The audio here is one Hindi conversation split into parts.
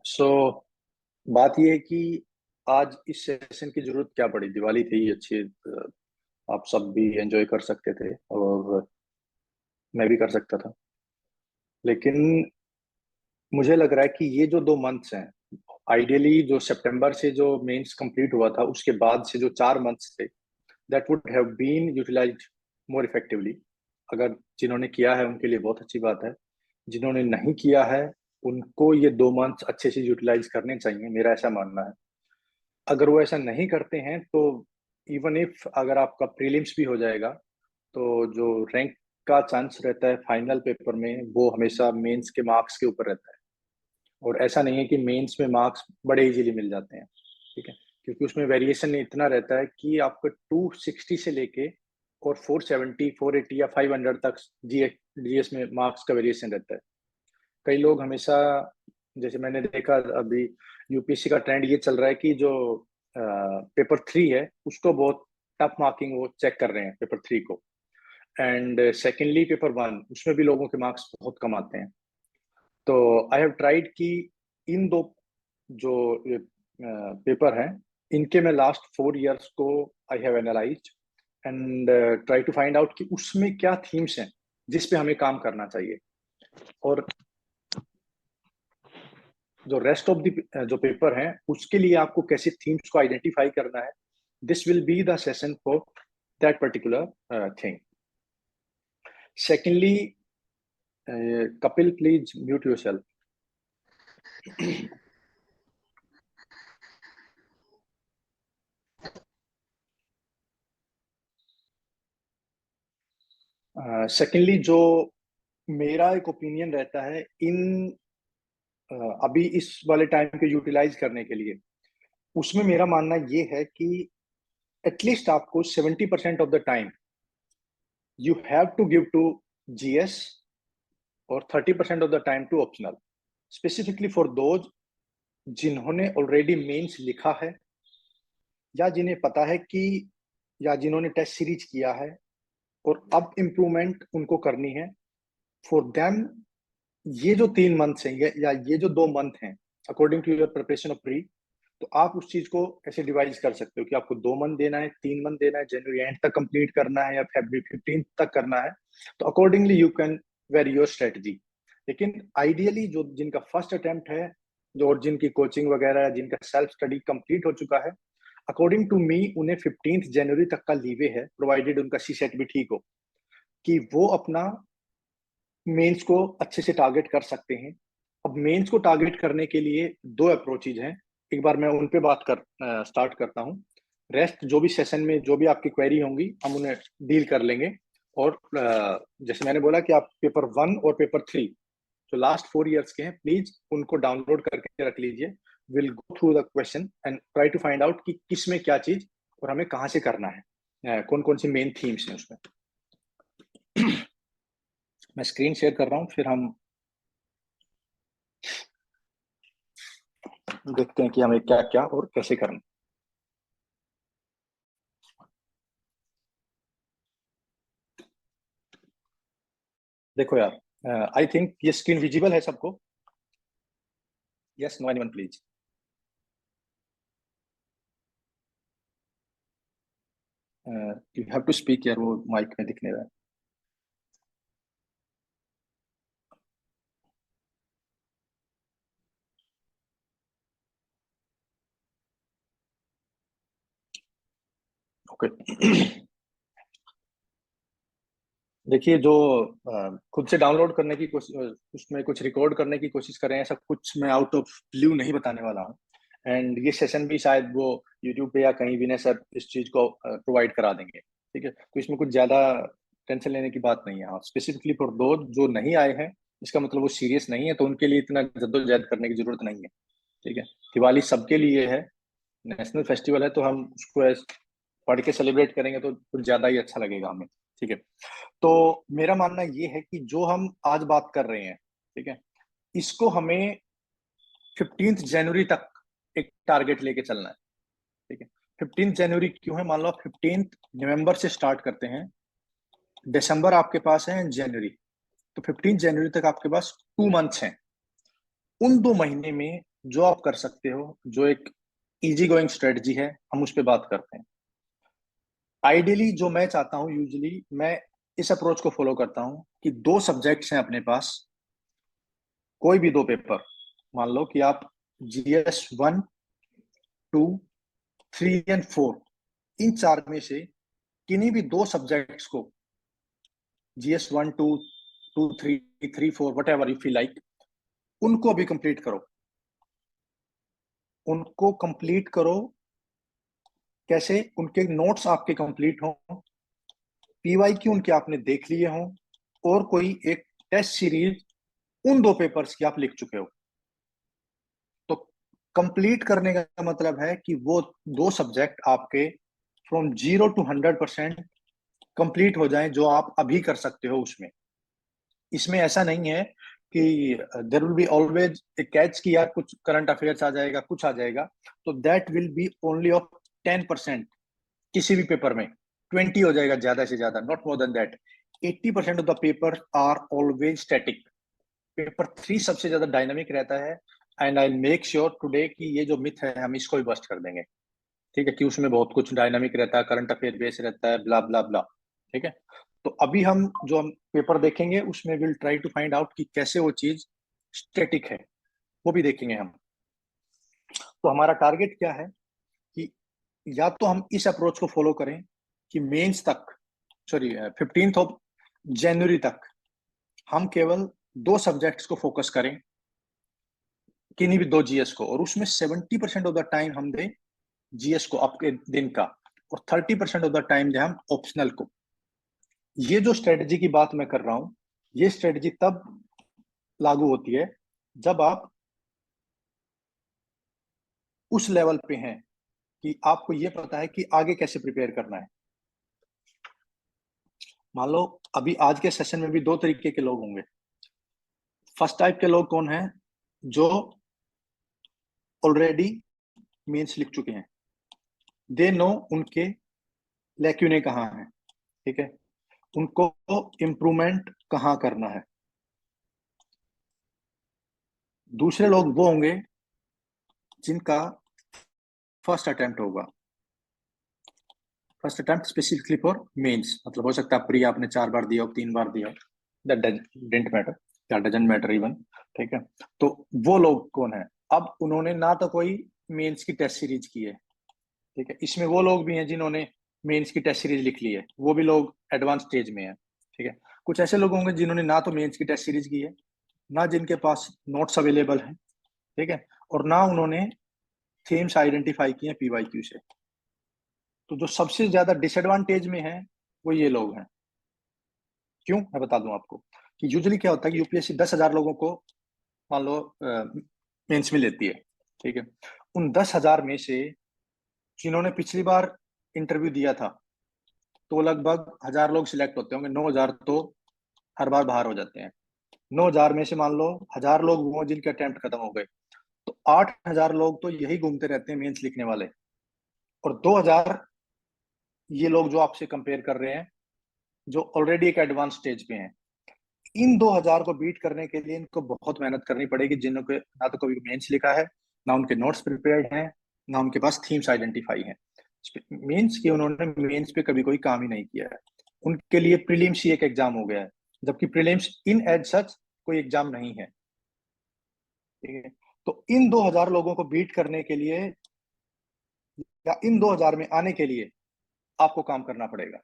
सो बात यह है कि आज इस सेशन की जरूरत क्या पड़ी। दिवाली थी अच्छी, आप सब भी एंजॉय कर सकते थे और मैं भी कर सकता था। लेकिन मुझे लग रहा है कि ये जो 2 मंथ्स हैं, आइडियली जो सितंबर से जो मेंस कंप्लीट हुआ था उसके बाद से जो 4 मंथ्स थे, that would have been utilised more effectively. अगर जिन्होंने किया है उनके लिए बहुत अच्छी बात है, जिन्होंने नहीं किया है उनको ये 2 मंथ्स अच्छे से यूटिलाइज करने चाहिए, मेरा ऐसा मानना है। अगर वो ऐसा नहीं करते हैं तो इवन इफ अगर आपका प्रीलिम्स भी हो जाएगा तो जो रैंक का चांस रहता है फाइनल पेपर में वो हमेशा मेंस के मार्क्स के ऊपर रहता है। और ऐसा नहीं है कि मेंस में मार्क्स बड़े इजीली मिल जाते हैं, ठीक है, क्योंकि उसमें वेरिएशन इतना रहता है कि आपको 260 से लेके और 470 480 या 500 तक जीएस में मार्क्स का वेरिएशन रहता है। कई लोग हमेशा, जैसे मैंने देखा अभी यूपीएससी का ट्रेंड ये चल रहा है कि जो पेपर 3 है उसको बहुत टफ मार्किंग वो चेक कर रहे हैं पेपर 3 को। एंड सेकेंडली पेपर 1 उसमें भी लोगों के मार्क्स बहुत कम आते हैं। तो आई हैव ट्राइड कि इन दो जो पेपर हैं इनके मैं लास्ट 4 इयर्स को I have analysed and try to find out कि उसमें क्या थीम्स हैं जिस पे हमें काम करना चाहिए। और जो रेस्ट ऑफ द जो पेपर हैं उसके लिए आपको कैसे थीम्स को आइडेंटिफाई करना है, this will be the session for that particular thing. Secondly, Kapil please mute yourself. Secondly जो मेरा एक ओपिनियन रहता है इन अभी इस वाले टाइम को यूटिलाइज करने के लिए, उसमें मेरा मानना ये है कि एटलीस्ट आपको 70% of the time you have to give to GS और 30% of the time to optional, specifically for those जिन्होंने ऑलरेडी मेंस लिखा है या जिन्हें पता है कि या जिन्होंने टेस्ट सीरीज किया है और अब इम्प्रूवमेंट उनको करनी है। फॉर देम ये जो 3 मंथ्स हैं या ये जो 2 मंथ हैं according to your preparation of pre, तो आप उस चीज को ऐसे डिवाइड कर सकते हो कि आपको 2 मंथ देना है, 3 मंथ देना है, जनवरी एंड तक कंप्लीट करना है या फरवरी 15 तक करना है। तो accordingly you can very your strategy. लेकिन आइडियली जो जिनका फर्स्ट अटेम्प्ट है, जो और जिनकी कोचिंग वगैरह है, जिनका सेल्फ स्टडी कंप्लीट हो चुका है, अकॉर्डिंग टू मी उन्हें 15 जनवरी तक का लीवे है, प्रोवाइडेड उनका सी सेट भी ठीक हो, कि वो अपना मेंस को अच्छे से टारगेट कर सकते हैं। अब मेंस को टारगेट करने के लिए दो अप्रोचेज हैं, एक बार मैं उन पे बात कर स्टार्ट करता हूँ। रेस्ट जो भी सेशन में जो भी आपकी क्वेरी होंगी हम उन्हें डील कर लेंगे। और जैसे मैंने बोला कि आप पेपर 1 और पेपर 3 जो लास्ट 4 इयर्स के हैं प्लीज उनको डाउनलोड करके रख लीजिए। Will go through the question and try to find out कि किस में क्या चीज और हमें कहाँ से करना है, कौन कौन सी मेन थीम्स हैं उसमें। मैं स्क्रीन शेयर कर रहा हूँ, फिर हम देखते हैं कि हमें क्या क्या और कैसे करना। देखो यार, आई थिंक ये स्क्रीन विजिबल है सबको। Yes, no anyone please. You have to speak यार, वो माइक में दिख नहीं रहा है। ओके। देखिए जो खुद से डाउनलोड करने की कोशिश, उसमें कुछ रिकॉर्ड करने की कोशिश कर रहे हैं, ऐसा कुछ मैं आउट ऑफ ब्लू नहीं बताने वाला हूँ। एंड ये सेशन भी शायद वो यूट्यूब पे या कहीं भी ना सर इस चीज को प्रोवाइड करा देंगे, ठीक है, तो इसमें कुछ ज्यादा टेंशन लेने की बात नहीं है। हाँ, स्पेसिफिकली फॉर दो जो नहीं आए हैं, इसका मतलब वो सीरियस नहीं है, तो उनके लिए इतना जद्दोजहद करने की जरूरत नहीं है, ठीक है। दिवाली सबके लिए है, नेशनल फेस्टिवल है, तो हम उसको पढ़ के सेलिब्रेट करेंगे तो कुछ ज्यादा ही अच्छा लगेगा हमें, ठीक है। तो मेरा मानना ये है कि जो हम आज बात कर रहे हैं, ठीक है, इसको हमें 15 जनवरी तक एक टारगेट लेके चलना है, ठीक है। 15 जनवरी क्यों है, मान लो 15 नवंबर से स्टार्ट करते हैं, दिसंबर आपके पास है, जनवरी, तो 15 जनवरी तक आपके पास 2 मंथ्स हैं। उन 2 महीने में जो आप कर सकते हो, जो एक इजी गोइंग स्ट्रेटजी है, हम उस पर बात करते हैं। आइडियली जो मैं चाहता हूँ, यूजुअली मैं इस अप्रोच को फॉलो करता हूँ कि दो सब्जेक्ट्स हैं अपने पास, कोई भी दो पेपर, मान लो कि आप GS 1, 2, 3 और 4, इन चार में से किन्हीं भी दो सब्जेक्ट्स को, GS 1, 2, 2, 3, 3, 4, what ever you feel like, उनको अभी कंप्लीट करो। उनको कंप्लीट करो कैसे? उनके नोट्स आपके कंप्लीट हों, PYQ उनके आपने देख लिए हों, और कोई एक टेस्ट सीरीज उन दो पेपर्स की आप लिख चुके हो। तो कंप्लीट करने का मतलब है कि वो दो सब्जेक्ट आपके फ्रॉम 0 to 100% कंप्लीट हो जाएं, जो आप अभी कर सकते हो उसमें। इसमें ऐसा नहीं है कि there will be always a catch कि यार कुछ करंट अफेयर्स आ जाएगा, कुछ आ जाएगा, तो that will be only of 10%। किसी भी पेपर में 20 हो जाएगा ज्यादा से ज्यादा, not more than that. 80% of the paper are always static. Paper 3 सबसे ज्यादा डायनामिक रहता है। And I make sure today कि ये जो मिथ है हम इसको भी बस्ट कर देंगे। ठीक है, कि उसमें बहुत कुछ डायनामिक रहता है, करंट अफेयर बेस रहता है, ब्ला ब्ला ब्ला। ठीक है, तो अभी हम पेपर देखेंगे उसमें will try to find out कि कैसे वो चीज स्टैटिक है, वो भी देखेंगे हम। तो हमारा टारगेट क्या है कि या तो हम इस अप्रोच को फॉलो करें कि मेंस तक, सॉरी 15 जनवरी तक हम केवल दो सब्जेक्ट्स को फोकस करें, किन्हीं भी दो GS को, और उसमें 70% ऑफ द टाइम हम दें GS को आपके दिन का, और 30% ऑफ द टाइम दें हम ऑप्शनल को। ये जो स्ट्रेटजी की बात मैं कर रहा हूं, ये स्ट्रेटजी तब लागू होती है जब आप उस लेवल पे हैं कि आपको ये पता है कि आगे कैसे प्रिपेयर करना है। मान लो अभी आज के सेशन में भी दो तरीके के लोग होंगे। फर्स्ट टाइप के लोग कौन है? जो ऑलरेडी मेंस लिख चुके हैं, दे नो उनके लैक्यूने कहाँ हैं, ठीक है, उनको इम्प्रूवमेंट कहाँ करना है। दूसरे लोग वो होंगे जिनका फर्स्ट अटेम्प्ट होगा, first attempt specifically for mains, मतलब हो सकता है प्री आपने 4 बार दिया हो, 3 बार दिया हो, दैट डेंट मैटर, या डजंट मैटर इवन। ठीक है, तो वो लोग कौन है? अब उन्होंने ना तो कोई मेंस की टेस्ट सीरीज की है, ठीक है, इसमें वो लोग भी हैं जिन्होंने मेंस की टेस्ट सीरीज लिख ली है, वो भी लोग एडवांस स्टेज में है। ठीक है, कुछ ऐसे लोग होंगे जिन्होंने ना तो मेंस की टेस्ट सीरीज की है, ना जिनके पास नोट्स अवेलेबल हैं, ठीक है, और ना उन्होंने थीम्स आइडेंटिफाई किए हैं PYQ से। तो जो सबसे ज्यादा डिसएडवांटेज में है वो ये लोग हैं। क्यों, मैं बता दूं आपको कि यूजुअली क्या होता है कि UPSC 10,000 लोगों को मान लो मेंस में लेती है। ठीक है, उन 10,000 में से जिन्होंने पिछली बार इंटरव्यू दिया था, तो लगभग 1,000 लोग सिलेक्ट होते होंगे, 9,000 तो हर बार बाहर हो जाते हैं। 9,000 में से मान लो 1,000 लोग वो जिनके अटेम्प्ट खत्म हो गए, तो 8,000 लोग तो यही घूमते रहते हैं मेंस लिखने वाले, और 2,000 ये लोग जो आपसे कंपेयर कर रहे हैं, जो ऑलरेडी एक एडवांस स्टेज पे हैं। इन 2,000 को बीट करने के लिए इनको बहुत मेहनत करनी पड़ेगी, जिन्होंने ना तो कभी मेंस लिखा है, ना उनके नोट्स प्रिपेयर्ड हैं, ना उनके पास थीम्स आइडेंटिफाई हैं। मीन्स कि उन्होंने मेंस पे कभी कोई काम ही नहीं किया है। उनके लिए प्रीलिम्स ही एक एग्जाम हो गया है, जबकि प्रीलिम्स इन एज सच कोई एग्जाम नहीं है। ठीक है, तो इन 2,000 लोगों को बीट करने के लिए, या इन 2,000 में आने के लिए आपको काम करना पड़ेगा।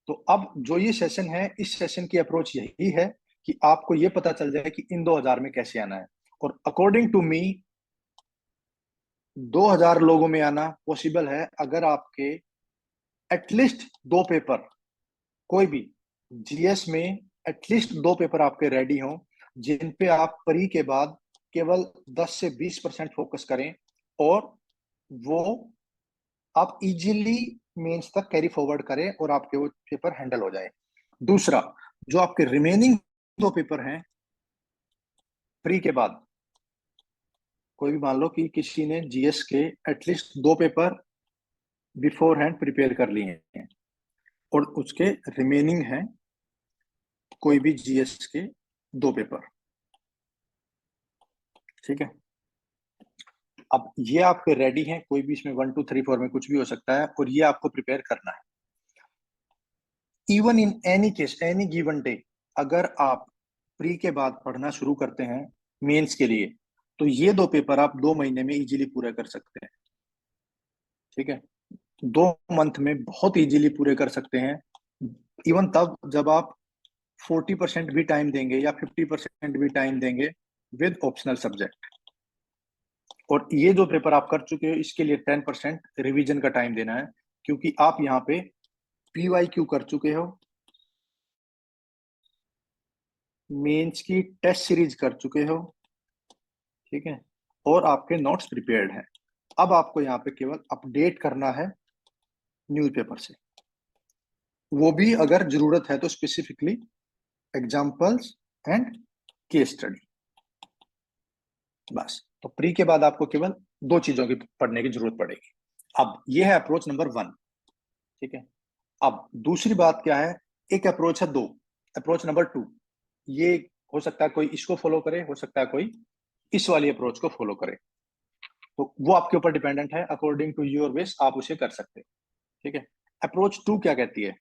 तो अब जो ये सेशन है, इस सेशन की अप्रोच यही है कि आपको ये पता चल जाए कि इन 2,000 में कैसे आना है। और अकॉर्डिंग टू मी 2,000 लोगों में आना पॉसिबल है अगर आपके एटलीस्ट दो पेपर, कोई भी GS में एटलीस्ट दो पेपर आपके रेडी हों, जिन पे आप परी के बाद केवल 10 से 20% फोकस करें, और वो आप इजीली मेंस तक कैरी फॉरवर्ड करें और आपके वो पेपर हैंडल हो जाए। दूसरा, जो आपके रिमेनिंग दो पेपर हैं प्री के बाद, कोई भी मान लो कि किसी ने GS के एटलीस्ट दो पेपर बिफोर हैंड प्रिपेयर कर लिए हैं, और उसके रिमेनिंग हैं कोई भी GS के दो पेपर, ठीक है। अब ये आपके रेडी हैं, कोई भी इसमें 1 2 3 4 में कुछ भी हो सकता है, और ये आपको प्रिपेयर करना है। Even in any case, any given day, अगर आप प्री के बाद पढ़ना शुरू करते हैं मेंस के लिए, तो ये 2 पेपर आप 2 महीने में इजीली पूरे कर सकते हैं। ठीक है, 2 मंथ में बहुत इजीली पूरे कर सकते हैं। इवन तब जब आप 40% भी टाइम देंगे या 50% भी टाइम देंगे विद ऑप्शनल सब्जेक्ट। और ये जो पेपर आप कर चुके हो, इसके लिए 10% रिवीजन का टाइम देना है, क्योंकि आप यहाँ पे PYQ कर चुके हो, मेंस की टेस्ट सीरीज कर चुके हो, ठीक है, और आपके नोट्स प्रिपेयर्ड हैं। अब आपको यहाँ पे केवल अपडेट करना है न्यूज़पेपर से, वो भी अगर जरूरत है तो specifically examples and case study. बस, तो प्री के बाद आपको केवल 2 चीजों की पढ़ने की जरूरत पड़ेगी। अब ये है अप्रोच नंबर 1। ठीक है, अब दूसरी बात क्या है, एक अप्रोच है 2, अप्रोच नंबर 2। ये हो सकता है कोई इसको फॉलो करे, हो सकता है कोई इस वाली अप्रोच को फॉलो करे, तो वो आपके ऊपर डिपेंडेंट है, अकॉर्डिंग टू योर विश आप उसे कर सकते हैं। ठीक है, अप्रोच 2 क्या कहती है?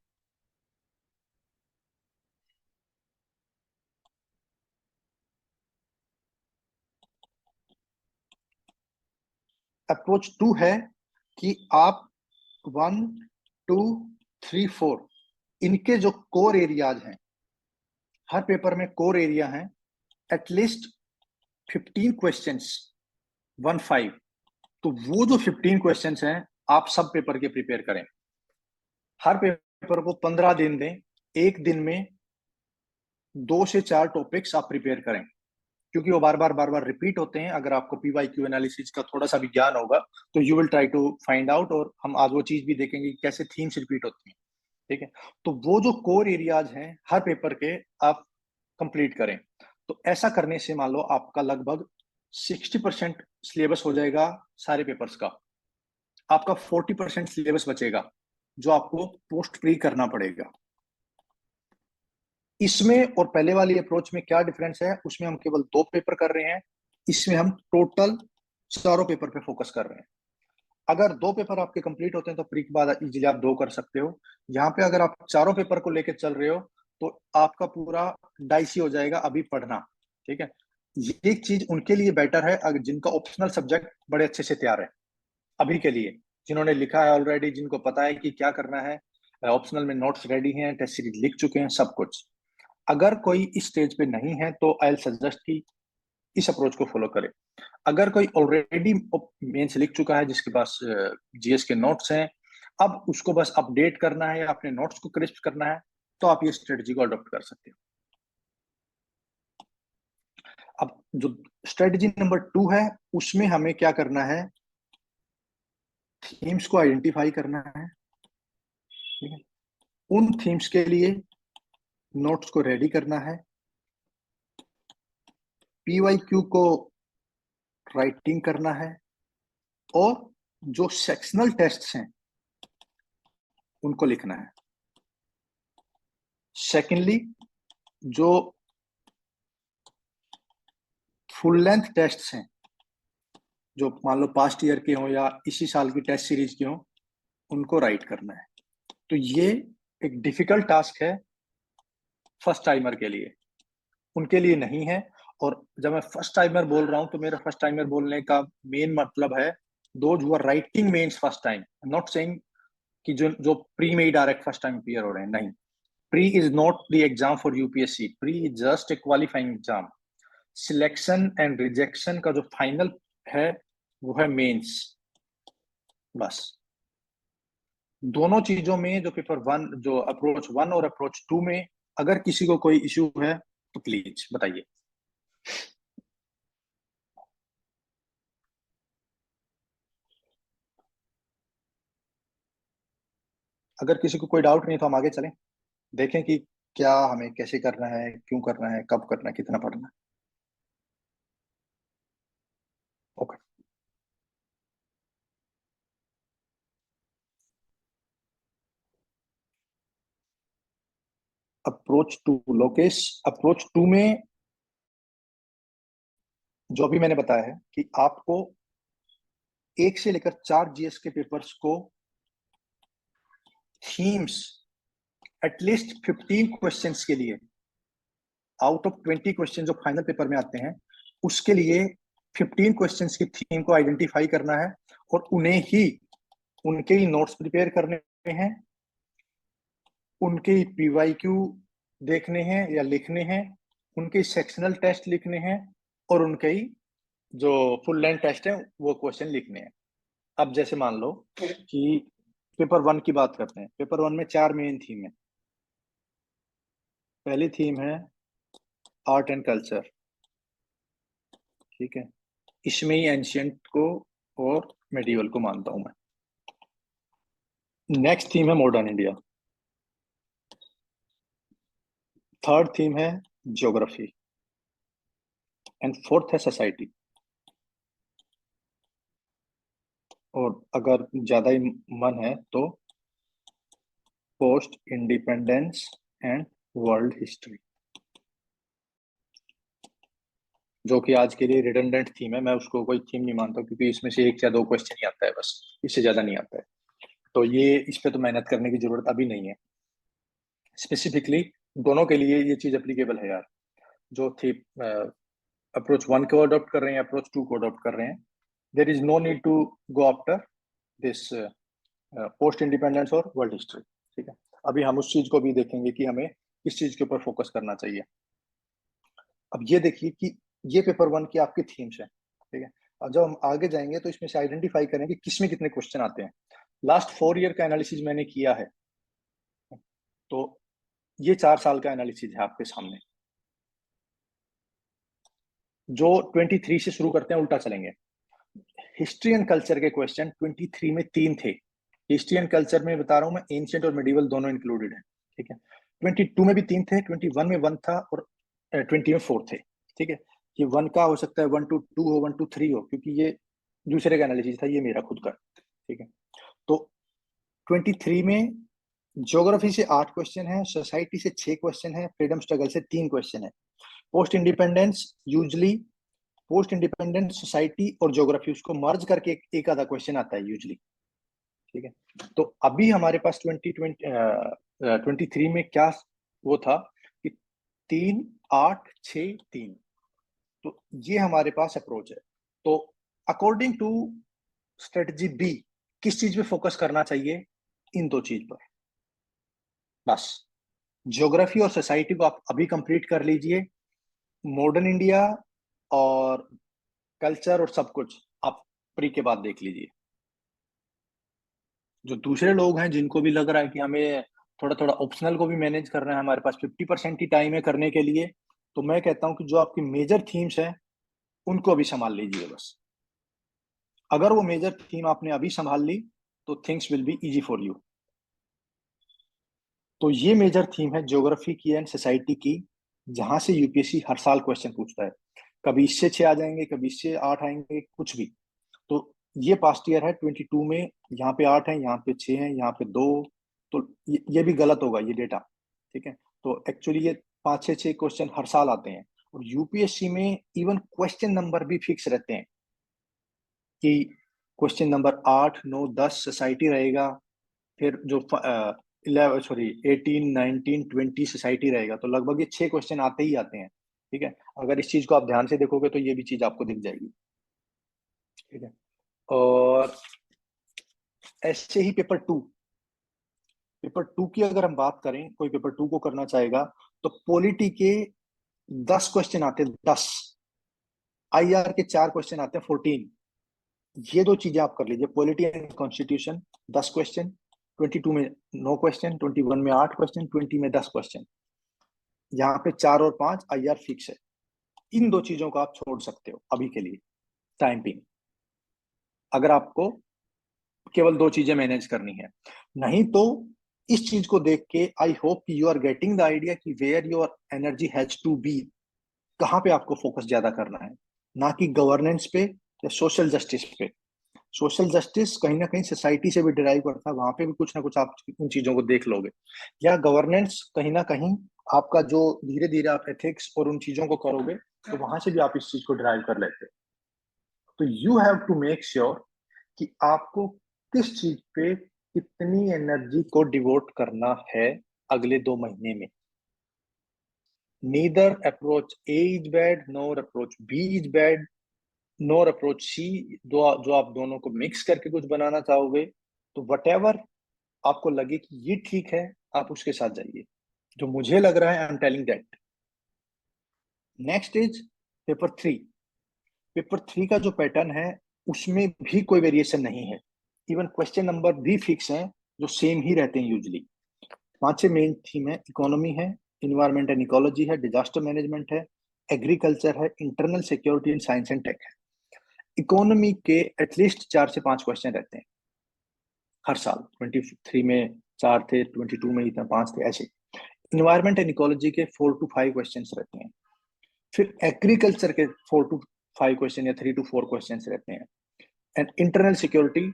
अप्रोच 2 है कि आप 1 2 3 4 इनके जो कोर एरियाज हैं, हर पेपर में कोर एरिया है, एटलीस्ट 15 क्वेश्चंस, 1 5। तो वो जो 15 क्वेश्चंस हैं, आप सब पेपर के प्रिपेयर करें। हर पेपर को 15 दिन दें, एक दिन में 2 से 4 टॉपिक्स आप प्रिपेयर करें, क्योंकि वो बार बार रिपीट होते हैं। अगर आपको PYQ एनालिसिस का थोड़ा सा भी ज्ञान होगा, तो you will try to find out, और हम आज वो चीज भी देखेंगे कि कैसे थीम्स रिपीट होती हैं। ठीक है, तो वो जो कोर एरियाज हैं हर पेपर के, आप कंप्लीट करें। तो ऐसा करने से मान लो आपका लगभग 60% सिलेबस हो जाएगा सारे पेपर्स का। आपका 40% सिलेबस बचेगा, जो आपको पोस्ट प्री करना पड़ेगा। इसमें और पहले वाली अप्रोच में क्या डिफरेंस है, उसमें हम केवल 2 पेपर कर रहे हैं, इसमें हम टोटल चारों पेपर पे फोकस कर रहे हैं। अगर 2 पेपर आपके कंप्लीट होते हैं तो प्री के बाद इजीली आप 2 कर सकते हो। यहाँ पे अगर आप चारों पेपर को लेकर चल रहे हो, तो आपका पूरा डाइसी हो जाएगा अभी पढ़ना। ठीक है, ये चीज उनके लिए बेटर है अगर जिनका ऑप्शनल सब्जेक्ट बड़े अच्छे से तैयार है अभी के लिए, जिन्होंने लिखा है ऑलरेडी, जिनको पता है कि क्या करना है, ऑप्शनल में नोट्स रेडी हैं, टेस्ट सीरीज लिख चुके हैं, सब कुछ। अगर कोई इस स्टेज पे नहीं है तो आई सजेस्ट कि इस अप्रोच को फॉलो करें। अगर कोई ऑलरेडी मेंस लिख चुका है, जिसके पास GS के नोट्स हैं, अब उसको बस अपडेट करना है, अपने नोट्स को क्रिस्प करना है, तो आप ये स्ट्रेटजी को अडॉप्ट कर सकते हो। अब जो स्ट्रेटजी नंबर 2 है, उसमें हमें क्या करना है, थीम्स को आइडेंटिफाई करना है। ठीक है, उन थीम्स के लिए नोट्स को रेडी करना है, PYQ को राइटिंग करना है, और जो सेक्शनल टेस्ट्स हैं उनको लिखना है। सेकेंडली, जो फुल लेंथ टेस्ट्स हैं, जो मान लो पास्ट ईयर के हों या इसी साल की टेस्ट सीरीज के हों, उनको राइट करना है। तो ये एक डिफिकल्ट टास्क है फर्स्ट टाइमर के लिए, उनके लिए नहीं है। और जब मैं फर्स्ट टाइमर बोल रहा हूं, तो मेरा फर्स्ट टाइमर बोलने का मेन मतलब है those who are writing mains first time, not saying कि जो जो प्री में ही डायरेक्ट फर्स्ट टाइम क्लियर हो रहे हैं, नहीं। Pre is not the exam for UPSC, pre is just a qualifying exam. Selection and rejection का जो फाइनल है, वो है मेंस। बस, दोनों चीजों में जो पेपर 1, जो अप्रोच 1 और अप्रोच 2 में अगर किसी को कोई इश्यू है तो प्लीज बताइए। अगर किसी को कोई डाउट नहीं तो हम आगे चलें, देखें कि क्या हमें कैसे करना है, क्यों करना है, कब करना है, कितना पढ़ना है। ओके, अप्रोच 2 लोकेश, अप्रोच 2 में जो भी मैंने बताया है कि आपको 1 से लेकर 4 जीएस के पेपर्स को थीम्स एटलीस्ट 15 क्वेश्चंस के लिए, आउट ऑफ 20 क्वेश्चन जो फाइनल पेपर में आते हैं, उसके लिए 15 क्वेश्चंस की थीम को आइडेंटिफाई करना है और उन्हें ही, उनके ही नोट्स प्रिपेयर करने हैं, उनके ही पीवाईक्यू देखने हैं या लिखने हैं, उनके सेक्शनल टेस्ट लिखने हैं और उनके ही जो फुल लेंथ टेस्ट है वो क्वेश्चन लिखने हैं। अब जैसे मान लो कि पेपर 1 की बात करते हैं। पेपर 1 में 4 मेन थीम है। पहली थीम है आर्ट एंड कल्चर, ठीक है, इसमें ही एंशियंट को और मेडिवल को मानता हूं मैं। नेक्स्ट थीम है मॉडर्न इंडिया। थर्ड थीम है ज्योग्राफी एंड फोर्थ है सोसाइटी। और अगर ज्यादा ही मन है तो post independence and world history, जो कि आज के लिए रिडंडेंट थीम है। मैं उसको कोई थीम नहीं मानता क्योंकि इसमें से 1 या 2 क्वेश्चन ही आता है बस, इससे ज्यादा नहीं आता है। तो ये इस पे तो मेहनत करने की जरूरत अभी नहीं है। स्पेसिफिकली दोनों के लिए ये चीज एप्लीकेबल है यार। जो थी अप्रोच 1 को अडॉप्ट कर रहे हैं, अप्रोच 2 को अडॉप्ट कर रहे हैं, there is no need to go after this post independence और वर्ल्ड हिस्ट्री। ठीक है, अभी हम उस चीज को भी देखेंगे कि हमें किस चीज के ऊपर फोकस करना चाहिए। अब ये देखिए कि ये पेपर 1 की आपकी थीम्स है, ठीक है। अब जब हम आगे जाएंगे तो इसमें से आइडेंटिफाई करेंगे किस में कितने क्वेश्चन आते हैं। लास्ट 4 ईयर का एनालिसिस मैंने किया है, तो ये 4 साल का एनालिसिस है आपके सामने। जो 23 से शुरू करते हैं, उल्टा चलेंगे। हिस्ट्री एंड कल्चर के क्वेश्चन 23 में 3 थे। हिस्ट्री एंड कल्चर में बता रहा हूं मैं, एंशियंट और मिडिवल दोनों इंक्लूडेड है, ठीक है। 22 में भी 3 थे, 21 में 1 था और 20 में 4 थे, ठीक है। ये 1 का हो सकता है 1 to 2 हो, 1 to 3 हो, क्योंकि ये दूसरे का एनालिसिस था, ये मेरा खुद का, ठीक है। तो 23 में ज्योग्राफी से 8 क्वेश्चन है, सोसाइटी से 6 क्वेश्चन है, फ्रीडम स्ट्रगल से 3 क्वेश्चन है। Post independence usually, post independent society और ज्योग्राफी उसको मर्ज करके एक आधा क्वेश्चन आता है यूजली, ठीक है। तो अभी हमारे पास 23 में क्या वो था कि 3, 8, 6, 3, तो ये हमारे पास अप्रोच है। तो अकॉर्डिंग टू स्ट्रेटजी बी, किस चीज पे फोकस करना चाहिए? इन 2 चीज पर बस। ज्योग्राफी और सोसाइटी को आप अभी कंप्लीट कर लीजिए। मॉडर्न इंडिया और कल्चर और सब कुछ आप प्री के बाद देख लीजिए। जो दूसरे लोग हैं जिनको भी लग रहा है कि हमें थोड़ा थोड़ा ऑप्शनल को भी मैनेज करना है, हमारे पास 50% ही टाइम है करने के लिए, तो मैं कहता हूं कि जो आपकी मेजर थीम्स है उनको अभी संभाल लीजिए बस। अगर वो मेजर थीम आपने अभी संभाल ली तो things will be easy for you. तो ये मेजर थीम है ज्योग्राफी की एंड सोसाइटी की, जहां से यूपीएससी हर साल क्वेश्चन पूछता है। कभी इससे 6 आ जाएंगे, कभी इससे 8 आएंगे, कुछ भी। तो ये पास्ट ईयर है 22 में, यहाँ पे 8 है, यहाँ पे 6 है, यहाँ पे 2। तो ये भी गलत होगा ये डेटा, ठीक है। तो एक्चुअली ये 5 6 क्वेश्चन हर साल आते हैं। और यूपीएससी में इवन क्वेश्चन नंबर भी फिक्स रहते हैं कि क्वेश्चन नंबर 8 9 10 सोसाइटी रहेगा, फिर जो 18 19 20 सोसाइटी रहेगा। तो लगभग ये 6 क्वेश्चन आते ही आते हैं, ठीक है। अगर इस चीज को आप ध्यान से देखोगे तो ये भी चीज आपको दिख जाएगी, ठीक है। और ऐसे ही पेपर टू की अगर हम बात करें, कोई पेपर 2 को करना चाहेगा तो पॉलिटी के 10 क्वेश्चन आते हैं, 10। आईआर के 4 क्वेश्चन आते हैं, 14। ये 2 चीजें आप कर लीजिए, पॉलिटी एंड कॉन्स्टिट्यूशन 10 क्वेश्चन, 22 में 9 क्वेश्चन, 21 में 8 क्वेश्चन, 20 में 10 क्वेश्चन। यहाँ पे 4 और 5 आईआर फिक्स है। इन 2 चीजों को आप छोड़ सकते हो अभी के लिए, टाइम पिंग, अगर आपको केवल 2 चीजें मैनेज करनी है। नहीं तो इस चीज को देख के I hope you are getting the idea कि where your energy has to be, कहाँ पे आपको फोकस ज्यादा करना है, ना कि गवर्नेंस पे या सोशल जस्टिस पे। सोशल जस्टिस कहीं ना कहीं सोसाइटी से भी डिराइव करता है, वहां पे भी कुछ ना कुछ आप उन चीजों को देख लोगे। या गवर्नेंस कहीं ना कहीं आपका जो धीरे धीरे आप एथिक्स और उन चीजों को करोगे, तो वहां से भी आप इस चीज को डिराइव कर लेते हो। तो you have to make sure कि आपको किस चीज पे कितनी एनर्जी को डिवोट करना है अगले 2 महीने में। Neither approach A is bad, nor approach B is bad, nor approach C. जो आप दोनों को मिक्स करके कुछ बनाना चाहोगे, तो वट एवर आपको लगे कि ये ठीक है, आप उसके साथ जाइए। जो मुझे लग रहा है, I am telling that. Next is paper 3। Paper 3 का जो पैटर्न है, उसमें भी कोई वेरिएशन नहीं है। इवन क्वेश्चन नंबर भी फिक्स हैं, जो सेम ही रहते हैं यूजली। 5 मेन थीम है। इकोनॉमी है, इन्वायरमेंट एंड इकोलॉजी है, डिजास्टर मैनेजमेंट है, एग्रीकल्चर है, internal security and science and tech है। इकोनॉमी के एटलीस्ट 4 से 5 क्वेश्चन रहते हैं हर साल। 23 में 4 थे, 22 में इतना 5 थे, ऐसे। इन्वायरमेंट एंड इकोलॉजी के 4 to 5 क्वेश्चन रहते हैं। फिर एग्रीकल्चर के 4 to 5 क्वेश्चन या 3 to 4 क्वेश्चन रहते हैं। And internal security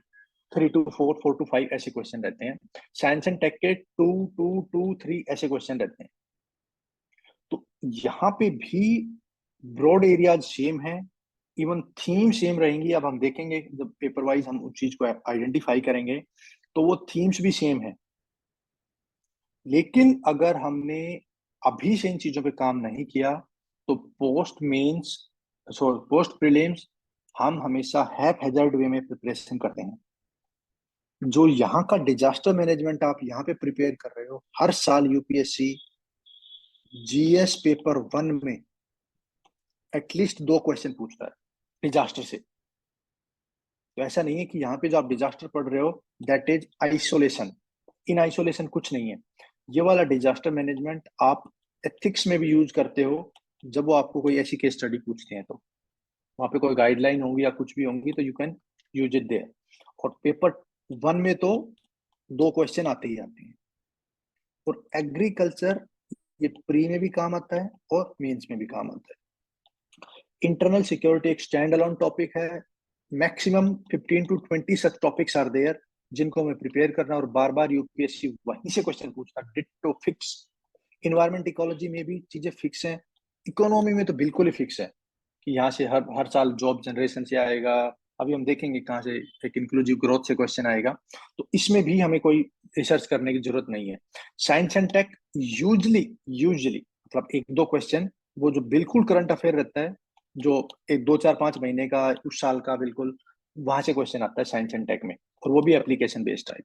3 to 4, 4 to 5 ऐसे क्वेश्चन रहते हैं। साइंस एंड टेक के 2, 2, 2, 3 ऐसे क्वेश्चन रहते हैं। तो यहाँ पे भी ब्रॉड एरियाज सेम है, इवन थीम सेम रहेंगी। अब हम देखेंगे जब पेपर वाइज हम उस चीज को आइडेंटिफाई करेंगे, तो वो थीम्स भी सेम है। लेकिन अगर हमने अभी से इन चीजों पे काम नहीं किया, तो पोस्ट मेंस, पोस्ट प्रीलिम्स हम हमेशा हैप हैजर्ड वे में प्रिपरेशन करते हैं। जो यहाँ का डिजास्टर मैनेजमेंट आप यहाँ पे प्रिपेयर कर रहे हो, हर साल यूपीएससी जीएस पेपर 1 में एटलीस्ट 2 क्वेश्चन पूछता है डिजास्टर से। तो ऐसा नहीं है कि यहाँ पे जो आप डिजास्टर पढ़ रहे हो, that is isolation. In isolation कुछ नहीं है। ये वाला डिजास्टर मैनेजमेंट आप एथिक्स में भी यूज करते हो, जब वो आपको कोई ऐसी केस स्टडी पूछते हैं, तो वहां पे कोई गाइडलाइन होंगी या कुछ भी होंगी, तो you can use it there. और पेपर 1 में तो 2 क्वेश्चन आते ही आते हैं। और एग्रीकल्चर ये प्री में भी काम आता है और मेंस में भी काम आता है। इंटरनल सिक्योरिटी एक स्टैंड अलोन टॉपिक है। Maximum 15 to 20 such topics are there, जिनको हमें प्रिपेयर करना, और बार बार यूपीएससी वहीं से क्वेश्चन पूछता, डिट्टो फिक्स। इन्वायरमेंट इकोलॉजी में भी चीजें फिक्स हैं। इकोनॉमी में तो बिल्कुल ही फिक्स है कि यहाँ से हर हर साल जॉब जनरेशन से आएगा। अभी हम देखेंगे कहाँ से एक इंक्लूसिव ग्रोथ से क्वेश्चन आएगा। तो इसमें भी हमें कोई रिसर्च करने की जरूरत नहीं है। Science and tech usually usually मतलब 1-2 क्वेश्चन, वो जो बिल्कुल करंट अफेयर रहता है, जो एक 2, 4, 5 महीने का, उस साल का, बिल्कुल वहां से क्वेश्चन आता है साइंस एंड टेक में। और वो भी एप्लीकेशन बेस्ड है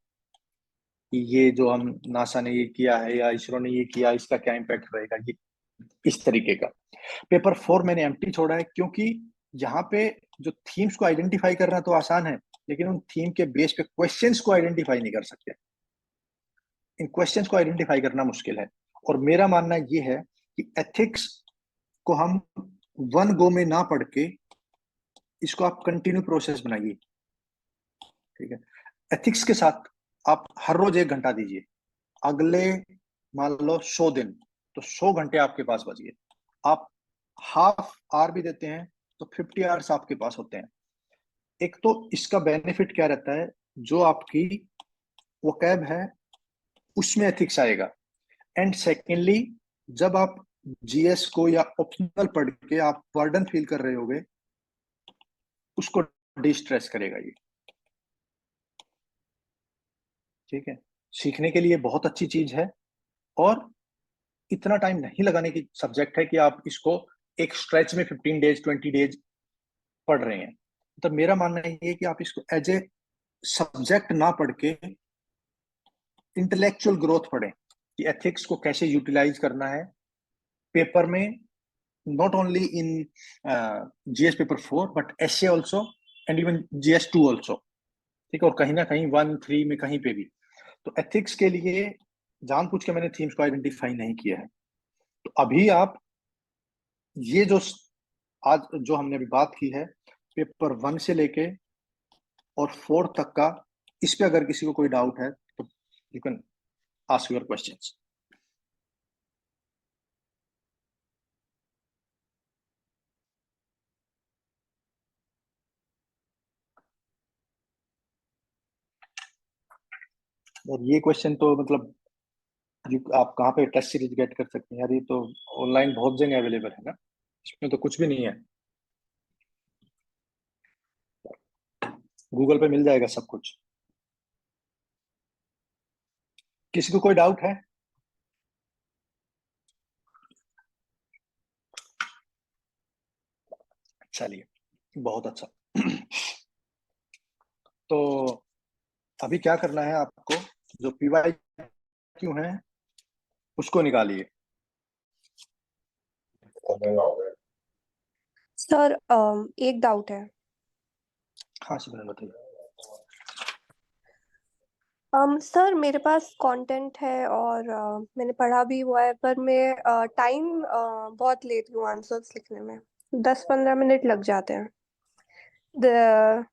कि ये जो हम नासा ने ये किया है या इसरो ने ये किया, इसका क्या इम्पैक्ट रहेगा, ये इस तरीके का। पेपर 4 मैंने एम्प्टी छोड़ा है, क्योंकि यहाँ पे जो थीम्स को आइडेंटिफाई करना तो आसान है, लेकिन उन थीम के बेस पे क्वेश्चंस को आइडेंटिफाई नहीं कर सकते। इन क्वेश्चंस को आइडेंटिफाई करना मुश्किल है। और मेरा मानना ये है कि एथिक्स को हम वन गो में ना पढ़ के, इसको आप कंटिन्यू प्रोसेस बनाइए। ठीक है। एथिक्स के साथ आप हर रोज 1 घंटा दीजिए। अगले मान लो 100 दिन, तो 100 घंटे आपके पास बचिए। आप हाफ आवर भी देते हैं, तो 50 आवर्स आपके पास होते हैं। एक तो इसका बेनिफिट क्या रहता है, जो आपकी वो कैब है, उसमें एथिक्स आएगा। एंड सेकेंडली, जब आप जीएस को या ऑप्शनल पढ़ के आप बर्डन फील कर रहे होगे, उसको डिस्ट्रेस करेगा ये। ठीक है। सीखने के लिए बहुत अच्छी चीज है, और इतना टाइम नहीं लगाने की सब्जेक्ट है कि आप इसको एक स्ट्रेच में 15 डेज 20 डेज पढ़ रहे हैं। तो मेरा मानना ये है कि आप इसको एज ए सब्जेक्ट ना पढ़ के इंटेलेक्चुअल ग्रोथ पढ़ें, कि एथिक्स को कैसे यूटिलाइज करना है पेपर में, not only in GS paper 4 but essay also, and even GS 2 also. ठीक है। और कहीं ना कहीं 1, 3 में कहीं पे भी। तो एथिक्स के लिए जानबूझ के मैंने थीम्स को आइडेंटिफाई नहीं किया है। तो अभी आप ये जो आज जो हमने अभी बात की है, पेपर 1 से लेके और 4 तक का, इस पे अगर किसी को कोई डाउट है, तो you can ask your questions. और ये क्वेश्चन तो मतलब आप कहाँ पे टेस्ट सीरीज गेट कर सकते हैं यार, ये तो ऑनलाइन बहुत जगह अवेलेबल है ना, इसमें तो कुछ भी नहीं है, गूगल पे मिल जाएगा सब कुछ। किसी को कोई डाउट है? चलिए, बहुत अच्छा। तो अभी क्या करना है आपको, जो पीवाई क्यू है उसको निकालिए। सर एक डाउट है। हाँ सिमरन बताइए। सर मेरे पास कंटेंट है और मैंने पढ़ा भी हुआ है, पर मैं टाइम बहुत लेती हूँ आंसर्स लिखने में। 10-15 मिनट लग जाते हैं। द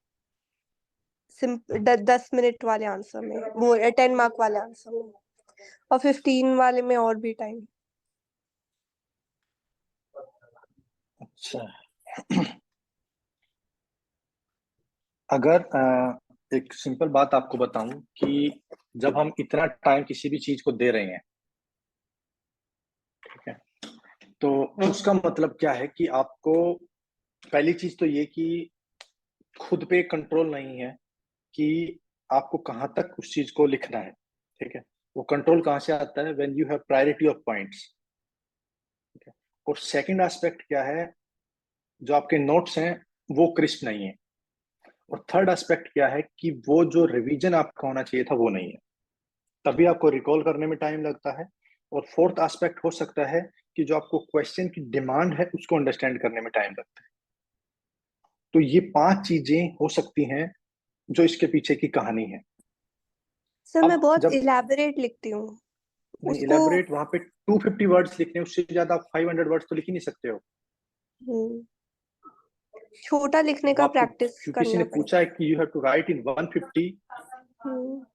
10 मिनट वाले आंसर में, वो 10 मार्क वाले आंसर में, और 15 वाले में और भी टाइम। अच्छा, अगर एक सिंपल बात आपको बताऊं कि जब हम इतना टाइम किसी भी चीज को दे रहे हैं, ठीक है, तो उसका मतलब क्या है कि आपको पहली चीज तो ये कि खुद पे कंट्रोल नहीं है कि आपको कहाँ तक उस चीज को लिखना है, ठीक है। वो कंट्रोल कहाँ से आता है? When you have priority of points, ठीक है। और सेकंड एस्पेक्ट क्या है, जो आपके नोट्स हैं वो क्रिस्प नहीं है। और थर्ड एस्पेक्ट क्या है कि वो जो रिवीजन आपका होना चाहिए था वो नहीं है, तभी आपको रिकॉल करने में टाइम लगता है। और फोर्थ एस्पेक्ट हो सकता है कि जो आपको क्वेश्चन की डिमांड है उसको अंडरस्टैंड करने में टाइम लगता है। तो ये पांच चीजें हो सकती हैं जो इसके पीछे की कहानी है। सर मैं अब बहुत जब इलेबोरेट लिखती हूँ नहीं उसको। इलेबोरेट, वहां पे 250 वर्ड्स लिखने, उससे ज्यादा आप 500 वर्ड्स तो लिख ही नहीं सकते हो। हम्म, छोटा लिखने वो का आपको प्रैक्टिस किसी ने करना पूछा पड़ेगा। है कि यू हैव टू राइट इन 150। हम्म।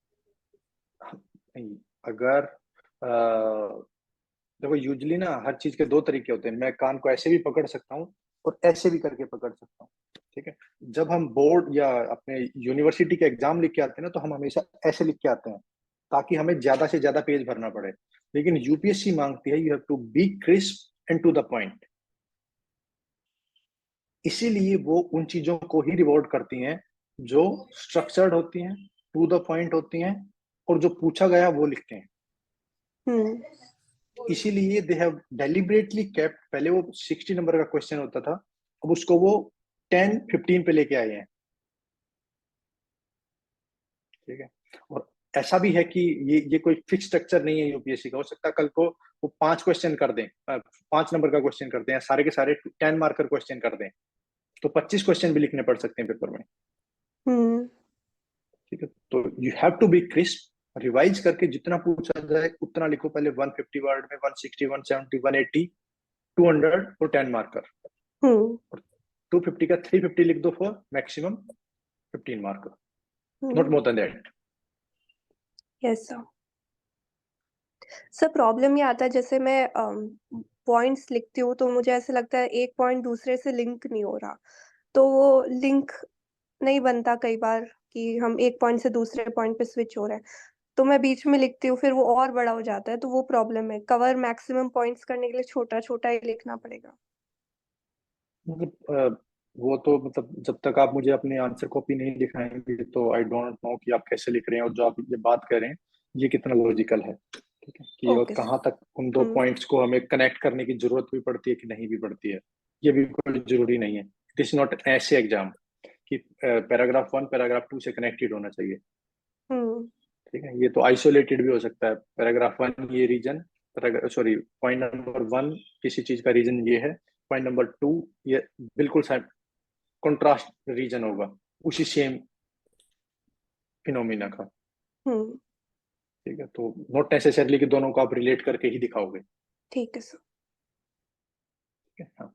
नहीं, अगर देखो यूजली ना हर चीज के दो तरीके होते हैं, मैं कान को ऐसे भी पकड़ सकता हूँ और ऐसे भी करके पकड़ सकता हूँ, ठीक है। जब हम बोर्ड या अपने यूनिवर्सिटी के एग्जाम लिख के आते हैं ना, तो हम हमेशा ऐसे लिख के आते हैं ताकि हमें ज्यादा से ज्यादा पेज भरना पड़े। लेकिन यूपीएससी मांगती है you have to be crisp and to the point. इसीलिए वो उन चीजों को ही रिवॉर्ड करती हैं जो स्ट्रक्चर्ड होती हैं, टू द पॉइंट होती हैं, और जो पूछा गया वो लिखते हैं। हम्म। इसीलिए दे हैव डेलिबरेटली केप्ट, पहले वो 60 नंबर का क्वेश्चन होता था, अब उसको वो 10-15 पे लेके आए हैं, ठीक है। और ऐसा भी है कि ये कोई फिक्स स्ट्रक्चर नहीं है यूपीएससी का, हो सकता है कल को वो 5 क्वेश्चन कर दें, 5 नंबर का क्वेश्चन कर दें, या सारे के सारे 10 मार्कर क्वेश्चन कर दें, तो 25 क्वेश्चन भी लिखने पड़ सकते हैं पेपर में, हम्म। ठीक है। तो you have to be crisp, revise करके जितना पूछा जाए उतना लिखो पहले, 150 वर्ड में 160, 170, 180, 200 और 10 मार्कर। हम्म। 250 का 350 लिख दो for maximum 15 marker, not hmm. More than that. Yes sir. Sir problem ये आता है, जैसे मैं पॉइंट्स लिखती हूँ तो मुझे ऐसे लगता है एक पॉइंट दूसरे से लिंक नहीं हो रहा, तो वो लिंक नहीं बनता कई बार कि हम एक पॉइंट से दूसरे पॉइंट पे स्विच हो रहे हैं। तो मैं बीच में लिखती हूँ, फिर वो और बड़ा हो जाता है, तो वो प्रॉब्लम है। कवर मैक्सिमम पॉइंट्स करने के लिए छोटा छोटा ही लिखना पड़ेगा। मतलब वो तो मतलब जब तक आप मुझे अपनी आंसर कॉपी नहीं दिखाएंगे तो आई डोंट नो कि आप कैसे लिख रहे हैं, और जो आप ये बात कर रहे हैं ये कितना लॉजिकल है, ठीक है, कि और ओके सर। कहाँ तक उन दो हम्म। पॉइंट्स को हमें कनेक्ट करने की जरूरत भी पड़ती है कि नहीं भी पड़ती है, ये बिल्कुल जरूरी नहीं है। इट इज नॉट ऐसे एग्जाम कि पैराग्राफ 1 पैराग्राफ 2 से कनेक्टेड होना चाहिए, हम्म। ठीक है। ये तो आइसोलेटेड भी हो सकता है, पैराग्राफ 1 ये रीजन, सॉरी पॉइंट नंबर 1 किसी चीज का रीजन ये है, पॉइंट नंबर 2 ये बिल्कुल कंट्रास्ट रीजन होगा उसी सेम फिनोमिना का, हम्म। ठीक है। तो नॉट नेसेसरली कि दोनों को आप रिलेट करके ही दिखाओगे, ठीक है सर। ठीक है। हाँ,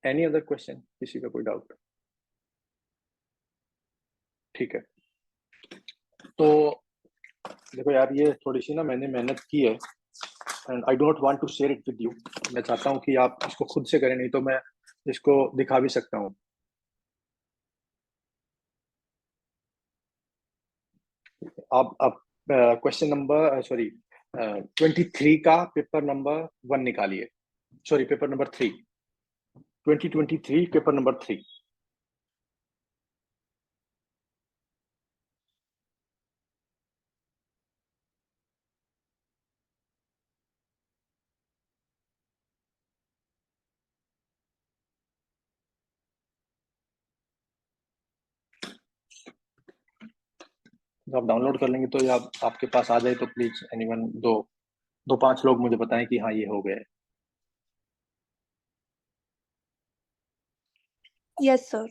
एनी अदर क्वेश्चन, किसी का कोई डाउट? ठीक है, तो देखो यार, ये थोड़ी सी ना मैंने मेहनत की है, and I don't want to share it with you. मैं चाहता हूँ कि आप इसको खुद से करें, नहीं तो मैं इसको दिखा भी सकता हूँ। आप क्वेश्चन नंबर 23 का पेपर नंबर 1 निकालिए, sorry paper number 3, 2023 paper number 3। जब आप डाउनलोड कर लेंगे तो या आपके पास आ जाए तो प्लीज एनीवन, दो दो पांच लोग मुझे बताएं कि हाँ ये हो गया है। Yes sir.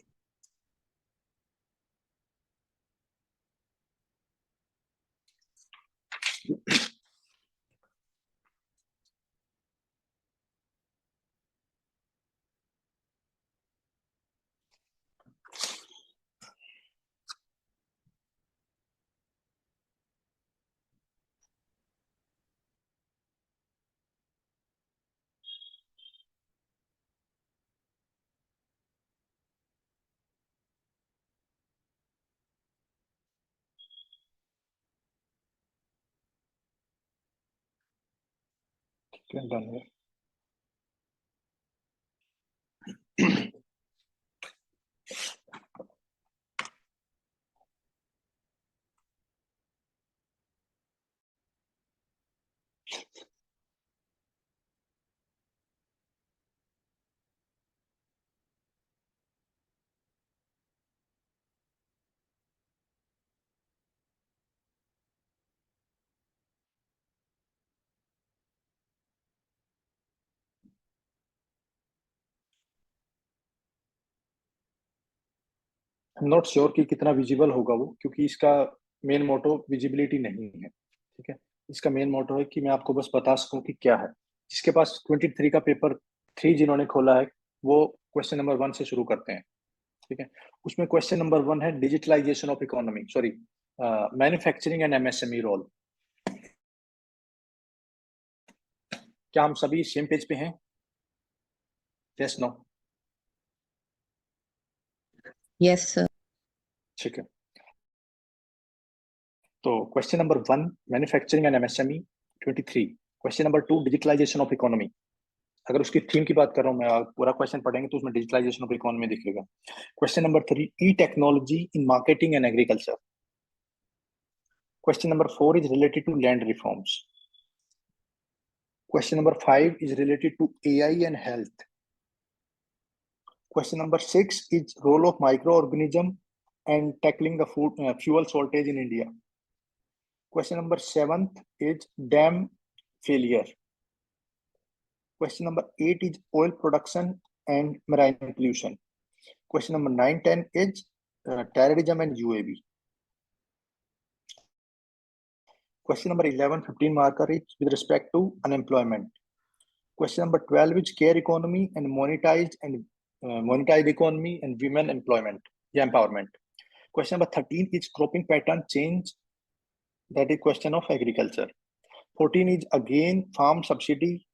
डन है। आई एम नॉट श्योर कि कितना विजिबल होगा वो, क्योंकि इसका मेन मोटो विजिबिलिटी नहीं है, ठीक है। इसका मेन मोटो है कि मैं आपको बस बता सकूं कि क्या है। जिसके पास 23 का पेपर 3 जिन्होंने खोला है वो क्वेश्चन नंबर 1 से शुरू करते हैं, ठीक है। उसमें क्वेश्चन नंबर 1 है digitalisation of economy, sorry manufacturing and MSME role. क्या हम सभी सेम पेज पे हैं? Yes no? Yes sir. ठीक है। तो question number 1 manufacturing and MSME 23, question number 2 digitalisation of economy. अगर उसकी थीम की बात कर रहा हूं मैं, पूरा क्वेश्चन पढ़ेंगे तो उसमें डिजिटलाइजेशन ऑफ इकोनॉमी दिखेगा। Question number 3 E technology in marketing and agriculture. Question number 4 is related to land reforms. Question number 5 is related to AI and health. Question number 6 is role of microorganism and tackling the fuel shortage in India. Question number 7 is dam failure. Question number 8 is oil production and marine pollution. Question number 9, 10 is terrorism and UAV. Question number 11, 15 marker is with respect to unemployment. Question number 12 is care economy and monetized economy and women employment, empowerment. Question number 13 is cropping pattern change, that is question of agriculture. 14 is again farm subsidy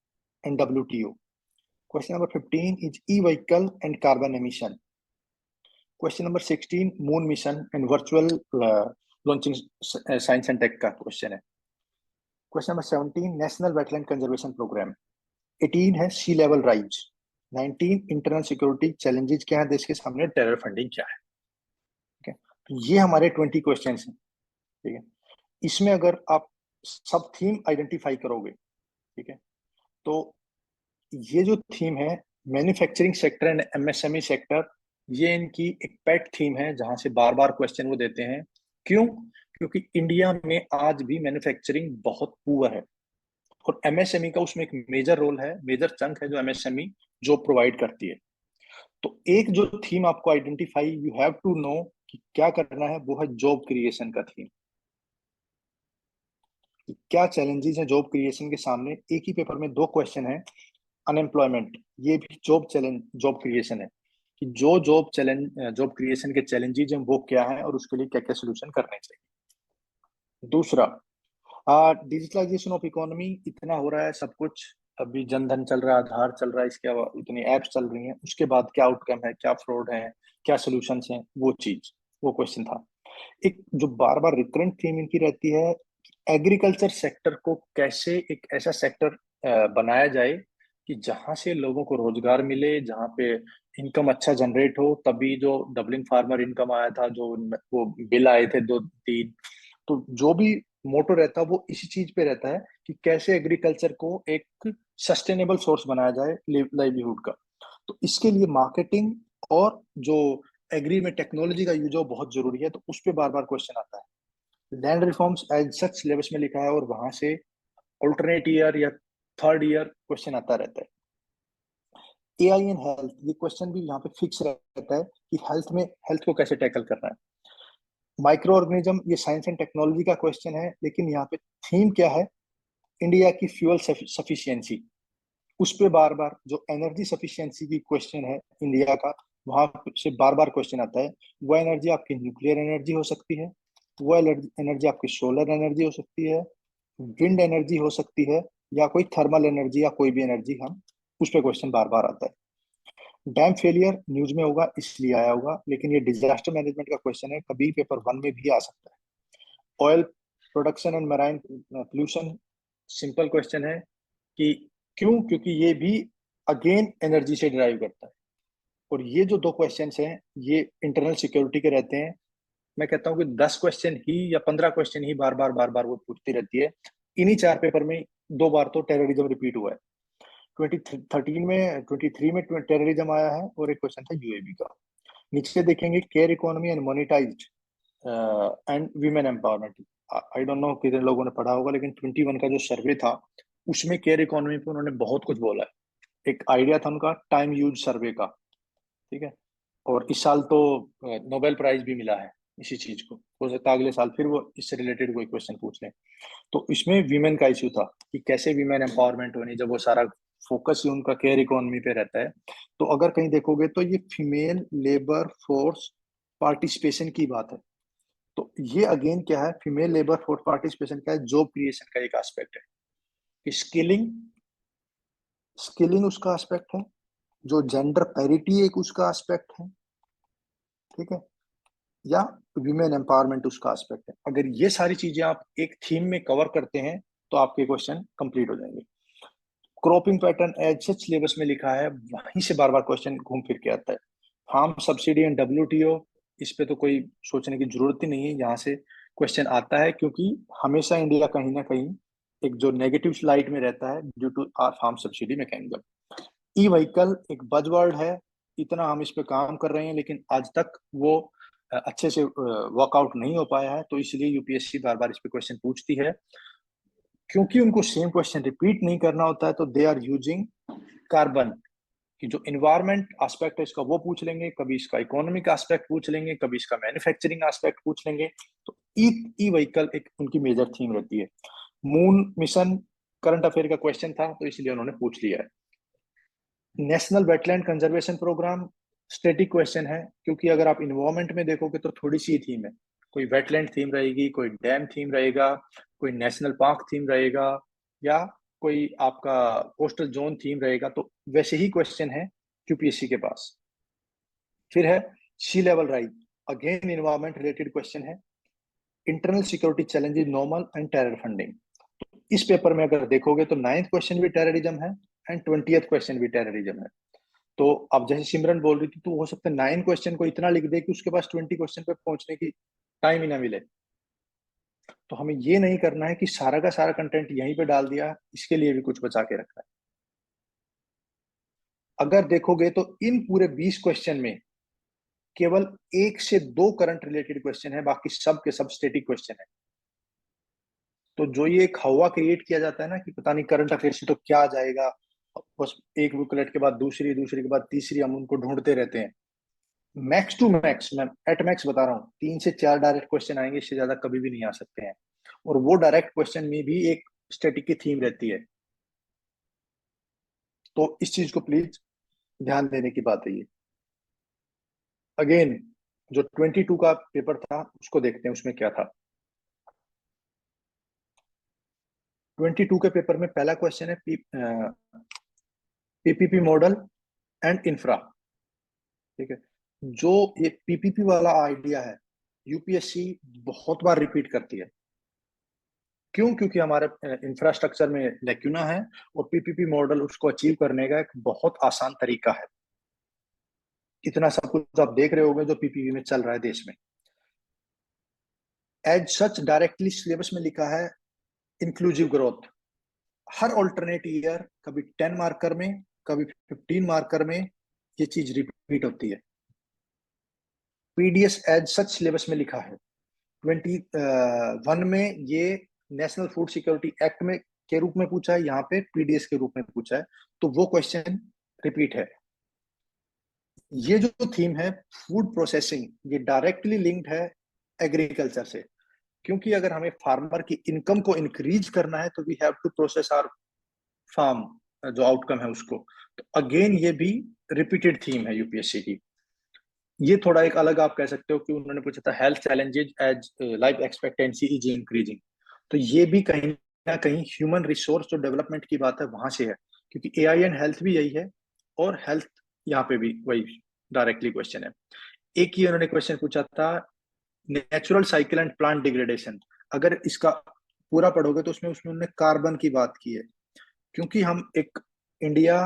and WTO. Question number 15 is e-vehicle and carbon emission. Question number 16 moon mission and virtual launching science and tech का question है. Question number 17 national wetland conservation program. 18 है sea level rise. 19 internal security challenges क्या है देश के सामने, टेरर फंडिंग क्या है, ठीक है। तो ये हमारे 20 क्वेश्चन हैं, ठीक है। इसमें अगर आप सब थीम आइडेंटिफाई करोगे, ठीक है, तो ये जो थीम है manufacturing sector and MSME sector, ये इनकी एक पेट थीम है जहां से बार बार क्वेश्चन वो देते हैं। क्यों? क्योंकि इंडिया में आज भी मैन्युफैक्चरिंग बहुत पुअर है और एमएसएमई का उसमें एक मेजर रोल है, मेजर चंक है जो एमएसएमई जो प्रोवाइड करती है। तो एक जो थीम आपको identify you have to know कि क्या करना है, वो है जॉब क्रिएशन का थीम। क्या चैलेंजेस हैं जॉब क्रिएशन के सामने? एक ही पेपर में 2 क्वेश्चन है। अनएम्प्लॉयमेंट, ये भी जॉब चैलेंज, जॉब क्रिएशन है कि जो जॉब क्रिएशन के चैलेंजेस हैं वो क्या है और उसके लिए क्या क्या सोल्यूशन करने चाहिए। दूसरा, डिजिटलाइजेशन ऑफ इकोनॉमी, इतना हो रहा है सब कुछ, अभी जनधन चल रहा है, आधार चल रहा है, इसके अलावा इतनी एप्स चल रही हैं, उसके बाद क्या आउटकम है, क्या फ्रॉड है, क्या सोल्यूशंस हैं, वो चीज, वो क्वेश्चन था। एक जो बार बार रिकरेंट थीम इनकी रहती है, एग्रीकल्चर सेक्टर को कैसे एक ऐसा सेक्टर बनाया जाए कि जहां से लोगों को रोजगार मिले, जहां पे इनकम अच्छा जनरेट हो। तभी जो डबलिंग फार्मर इनकम आया था, जो वो बिल आए थे 2-3, तो जो भी मोटो रहता है वो इसी चीज पे रहता है कि कैसे एग्रीकल्चर को एक सस्टेनेबल सोर्स बनाया जाए लाइवलीहुड का। तो इसके लिए मार्केटिंग और जो एग्री में टेक्नोलॉजी का यूज हो बहुत जरूरी है। तो उस पर बार बार क्वेश्चन आता है। Land reforms as such syllabus में लिखा है और वहां से ऑल्टरनेट ईयर या थर्ड ईयर क्वेश्चन आता रहता है। एआई इन हेल्थ, ये क्वेश्चन भी यहाँ पे फिक्स रहता है कि हेल्थ को कैसे टैकल करना है। माइक्रो ऑर्गेनिज्म, ये साइंस एंड टेक्नोलॉजी का क्वेश्चन है, लेकिन यहाँ पे थीम क्या है, इंडिया की फ्यूल सफिशियंसी। उस पे बार बार जो एनर्जी सफिशियंसी की क्वेश्चन है इंडिया का, वहां से बार बार क्वेश्चन आता है। वो एनर्जी आपकी न्यूक्लियर एनर्जी हो सकती है, वो एनर्जी आपकी सोलर एनर्जी हो सकती है, विंड एनर्जी हो सकती है, या कोई थर्मल एनर्जी, या कोई भी एनर्जी। हम उस पे क्वेश्चन बार बार आता है। डैम फेलियर न्यूज में होगा इसलिए आया होगा, लेकिन ये डिजास्टर मैनेजमेंट का क्वेश्चन है, कभी पेपर 1 में भी आ सकता है। Oil production and marine pollution, simple question है कि क्यों, क्योंकि ये भी अगेन एनर्जी से ड्राइव करता है। और ये जो 2 क्वेश्चंस हैं ये इंटरनल सिक्योरिटी के रहते हैं। मैं कहता हूँ कि 10 क्वेश्चन ही या 15 क्वेश्चन ही बार बार वो पूछती रहती है। इन्हीं 4 पेपर में 2 बार तो टेररिज्म रिपीट हुआ है। 2023 में टेररिज्म आया है, और एक क्वेश्चन था यूएबी का। नीचे देखेंगे care economy and monetised and women empowerment. I don't know कितने लोगों ने पढ़ा होगा, लेकिन 21 का जो सर्वे था उसमें केयर इकोनॉमी पे उन्होंने बहुत कुछ बोला है। एक आइडिया था उनका टाइम यूज सर्वे का, ठीक है। और इस साल तो नोबेल प्राइज भी मिला है इसी चीज को। हो सकता है अगले साल फिर वो इससे रिलेटेड कोई क्वेश्चन पूछ लें। तो इसमें वीमेन का इश्यू था कि कैसे वीमेन एम्पावरमेंट होनी, जब वो सारा फोकस ही उनका केयर इकोनॉमी पे रहता है। तो अगर कहीं देखोगे तो ये फीमेल लेबर फोर्स पार्टिसिपेशन की बात है। तो ये अगेन क्या है, फीमेल लेबर फोर्स पार्टिसिपेशन का है, जॉब क्रिएशन का एक एस्पेक्ट है कि स्किलिंग स्किलिंग उसका एस्पेक्ट है, जो जेंडर पैरिटी एक उसका एस्पेक्ट है, ठीक है, या वीमेन एम्पावरमेंट उसका एस्पेक्ट है। अगर ये सारी चीजें आप एक थीम में कवर करते हैं तो आपके क्वेश्चन कंप्लीट हो जाएंगे। Cropping pattern as such syllabus में लिखा है, वहीं से बार बार क्वेश्चन घूम फिर के आता है। फार्म सब्सिडी एंड डब्ल्यूटीओ, इस पे तो कोई सोचने की जरूरत ही नहीं है, यहाँ से क्वेश्चन आता है, क्योंकि हमेशा इंडिया कहीं ना कहीं एक जो नेगेटिव स्लाइड में रहता है due to our farm subsidy mechanism. E vehicle एक बजवर्ड है, इतना हम इस पे काम कर रहे हैं, लेकिन आज तक वो अच्छे से वर्कआउट नहीं हो पाया है। तो इसलिए यूपीएससी बार बार इस पे क्वेश्चन पूछती है, क्योंकि उनको सेम क्वेश्चन रिपीट नहीं करना होता है। तो दे आर यूजिंग कार्बन की जो इन्वायरमेंट एस्पेक्ट है इसका वो पूछ लेंगे, कभी इसका इकोनॉमिक एस्पेक्ट पूछ लेंगे, कभी इसका मैन्युफैक्चरिंग एस्पेक्ट पूछ लेंगे। तो ई ई व्हीकल एक उनकी मेजर थीम रहती है। मून मिशन करंट अफेयर का क्वेश्चन था, तो इसलिए उन्होंने पूछ लिया है। National wetland conservation programme static question है, क्योंकि अगर आप इन्वायरमेंट में देखोगे तो थोड़ी सी थीम है, कोई वेटलैंड थीम रहेगी, कोई डैम थीम रहेगा, कोई नेशनल पार्क थीम रहेगा, या कोई आपका कोस्टल जोन थीम रहेगा। तो वैसे ही क्वेश्चन है यूपीएससी के पास। फिर है sea level rise, again environment related question है। Internal security challenges normal and terror funding, इस पेपर में अगर देखोगे तो 9th क्वेश्चन भी टेररिज्म है एंड 20th क्वेश्चन भी टेररिज्म है। तो अब जैसे सिमरन बोल रही थी, तो हो सकता है 9 क्वेश्चन को इतना लिख दे कि उसके पास 20 क्वेश्चन पे पहुंचने की टाइम ही ना मिले। तो हमें ये नहीं करना है कि सारा का सारा कंटेंट यहीं पे डाल दिया, इसके लिए भी कुछ बचा के रखना है। अगर देखोगे तो इन पूरे 20 क्वेश्चन में केवल 1 से 2 करंट रिलेटेड क्वेश्चन है, बाकी सब के सब स्टेटिक क्वेश्चन है। तो जो ये एक हवा क्रिएट किया जाता है ना कि पता नहीं करंट अफेयर से तो क्या आ जाएगा, बस एक बुकलेट के बाद दूसरी, दूसरी के बाद तीसरी, हम उनको ढूंढते रहते हैं। मैक्स टू मैक्स, मैं एट मैक्स बता रहा हूँ, 3 से 4 डायरेक्ट क्वेश्चन आएंगे, इससे ज्यादा कभी भी नहीं आ सकते हैं। और वो डायरेक्ट क्वेश्चन में भी एक स्टैटिक की थीम रहती है। तो इस चीज को प्लीज ध्यान देने की बात है ये। अगेन जो 22 का पेपर था उसको देखते हैं, उसमें क्या था। 22 के पेपर में पहला क्वेश्चन है पीपीपी मॉडल एंड इंफ्रा, ठीक है। जो ये पीपीपी वाला आइडिया है, यूपीएससी बहुत बार रिपीट करती है। क्यों? क्योंकि हमारे इंफ्रास्ट्रक्चर में लेक्यूना है और पीपीपी मॉडल उसको अचीव करने का एक बहुत आसान तरीका है। इतना सब कुछ आप देख रहे होंगे जो पीपीपी में चल रहा है देश में। एज सच डायरेक्टली सिलेबस में लिखा है इंक्लूसिव ग्रोथ। हर ऑल्टरनेट ईयर कभी 10 मार्कर में, कभी 15 मार्कर में ये चीज रिपीट होती है। पीडीएस एज सच सिलेबस में लिखा है। 21 में ये नेशनल फूड सिक्योरिटी एक्ट में के रूप में पूछा है, यहाँ पे पीडीएस के रूप में पूछा है, तो वो क्वेश्चन रिपीट है। ये जो थीम है फूड प्रोसेसिंग, ये डायरेक्टली लिंक्ड है एग्रीकल्चर से, क्योंकि अगर हमें फार्मर की इनकम को इंक्रीज करना है तो we have to process our farm, जो आउटकम है उसको। तो अगेन ये भी रिपीटेड थीम है यूपीएससी की। ये थोड़ा एक अलग आप कह सकते हो कि उन्होंने पूछा था health challenges as life expectancy is increasing, तो ये भी कहीं ना कहीं ह्यूमन रिसोर्स जो डेवलपमेंट की बात है वहां से है, क्योंकि एआई एंड हेल्थ भी यही है और हेल्थ यहाँ पे भी वही डायरेक्टली क्वेश्चन है। एक ही उन्होंने क्वेश्चन पूछा था natural cycle and plant degradation. अगर इसका पूरा पढ़ोगे तो उसमें उसमें उन्होंने कार्बन की बात की है, क्योंकि हम एक इंडिया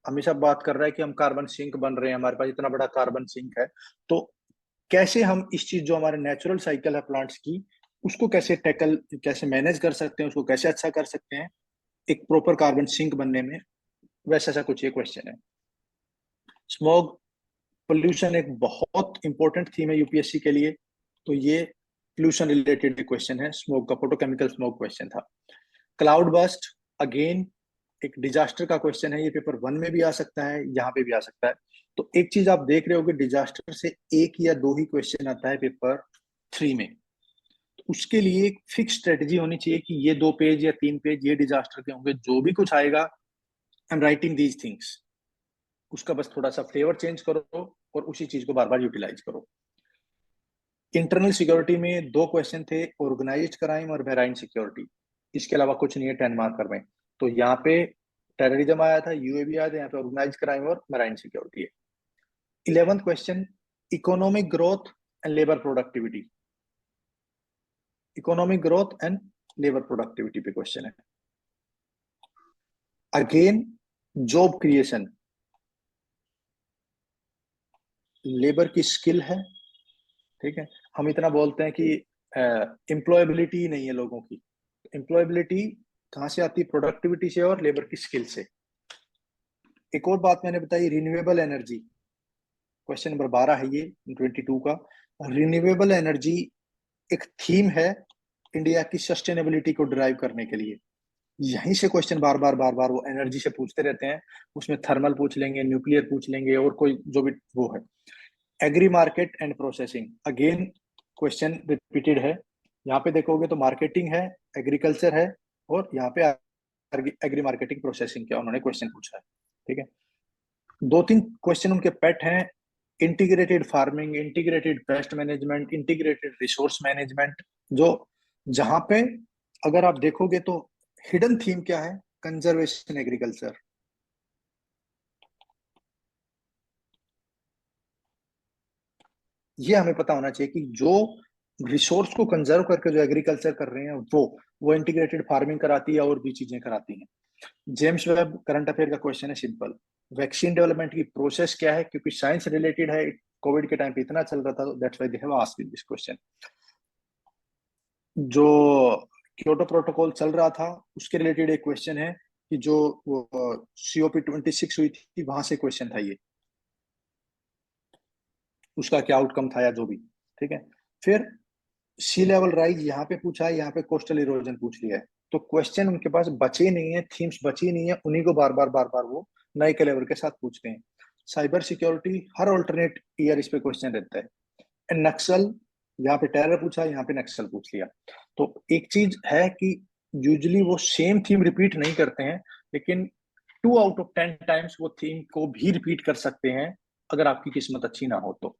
हमेशा बात कर रहा है कि हम कार्बन सिंक बन रहे हैं, हमारे पास इतना बड़ा कार्बन सिंक है, तो कैसे हम इस चीज जो हमारे नेचुरल साइकिल है प्लांट्स की, उसको कैसे टैकल, कैसे मैनेज कर सकते हैं, उसको कैसे अच्छा कर सकते हैं एक प्रॉपर कार्बन सिंक बनने में, वैसा सा कुछ ये क्वेश्चन है। स्मॉग पोल्यूशन एक बहुत इंपॉर्टेंट थीम है यूपीएससी के लिए, तो ये पोल्यूशन रिलेटेड क्वेश्चन है, स्मोक का फोटोकेमिकल स्मोक क्वेश्चन था। क्लाउड बस्ट अगेन एक डिजास्टर का क्वेश्चन है, ये पेपर 1 में भी आ सकता है, यहाँ पे भी आ सकता है। तो एक चीज आप देख रहे हो कि डिजास्टर से एक या दो ही क्वेश्चन आता है पेपर 3 में, तो उसके लिए एक फिक्स स्ट्रेटजी होनी चाहिए कि ये 2 पेज या 3 पेज ये डिजास्टर के होंगे, जो भी कुछ आएगा I am writing these things, उसका बस थोड़ा सा फ्लेवर चेंज करो और उसी चीज को बार बार यूटिलाइज करो। इंटरनल सिक्योरिटी में 2 क्वेश्चन थे, ऑर्गेनाइज्ड क्राइम और मेराइन सिक्योरिटी, इसके अलावा कुछ नहीं है 10 मार्कर में। तो यहाँ पे टेररिज्म आया था, यूएवी आया था, यहाँ पे ऑर्गेनाइज क्राइम और मेराइन सिक्योरिटी है। 11th question economic growth and labour productivity, economic growth and labour productivity पे क्वेश्चन है। अगेन जॉब क्रिएशन, लेबर की स्किल है, ठीक है। हम इतना बोलते हैं कि एम्प्लॉयबिलिटी नहीं है लोगों की, एम्प्लॉयबिलिटी कहाँ से आती है? प्रोडक्टिविटी से और लेबर की स्किल से। एक और बात मैंने बताई रिन्यूएबल एनर्जी, क्वेश्चन नंबर 12 है ये 22 का। रिन्यूएबल एनर्जी एक थीम है इंडिया की सस्टेनेबिलिटी को ड्राइव करने के लिए। यहीं से क्वेश्चन बार बार वो एनर्जी से पूछते रहते हैं, उसमें थर्मल पूछ लेंगे, न्यूक्लियर पूछ लेंगे और कोई जो भी वो है। Agri market and processing again question repeated है। यहाँ पे देखोगे तो मार्केटिंग है, एग्रीकल्चर है, और यहाँ पे एग्री मार्केटिंग प्रोसेसिंग क्या उन्होंने क्वेश्चन पूछा है, ठीक है। 2-3 क्वेश्चन उनके पेट हैं, integrated farming, integrated pest management, integrated resource management, जो जहां पे अगर आप देखोगे तो हिडन थीम क्या है? Conservation agriculture. ये हमें पता होना चाहिए कि जो रिसोर्स को कंजर्व करके जो एग्रीकल्चर कर रहे हैं वो इंटीग्रेटेड फार्मिंग कराती है और भी चीजें कराती हैं। जेम्स वेब करंट अफेयर का क्वेश्चन है सिंपल, वैक्सीन डेवलपमेंट की प्रोसेस क्या है? क्योंकि साइंस रिलेटेड है, कोविड के टाइम पे इतना चल रहा था, that's why they have asked this question. जो क्योटो प्रोटोकॉल चल रहा था उसके रिलेटेड एक क्वेश्चन है कि जो COP26 हुई थी वहां से क्वेश्चन था ये, उसका क्या आउटकम था या जो भी, ठीक है। फिर सी लेवल राइज यहाँ पे पूछा है, यहाँ पे कोस्टल इरोजन पूछ लिया है, तो क्वेश्चन उनके पास बचे नहीं है, थीम्स बची नहीं है, उन्हीं को बार बार वो नए के लेवल के साथ पूछते हैं। साइबर सिक्योरिटी हर ऑल्टरनेट ईयर इस पे क्वेश्चन रहता है। नक्सल, यहाँ पे टेरर पूछा, यहाँ पे नक्सल पूछ लिया। तो एक चीज है कि यूजली वो सेम थीम रिपीट नहीं करते हैं, लेकिन 2 आउट ऑफ 10 टाइम्स वो थीम को भी रिपीट कर सकते हैं अगर आपकी किस्मत अच्छी ना हो तो।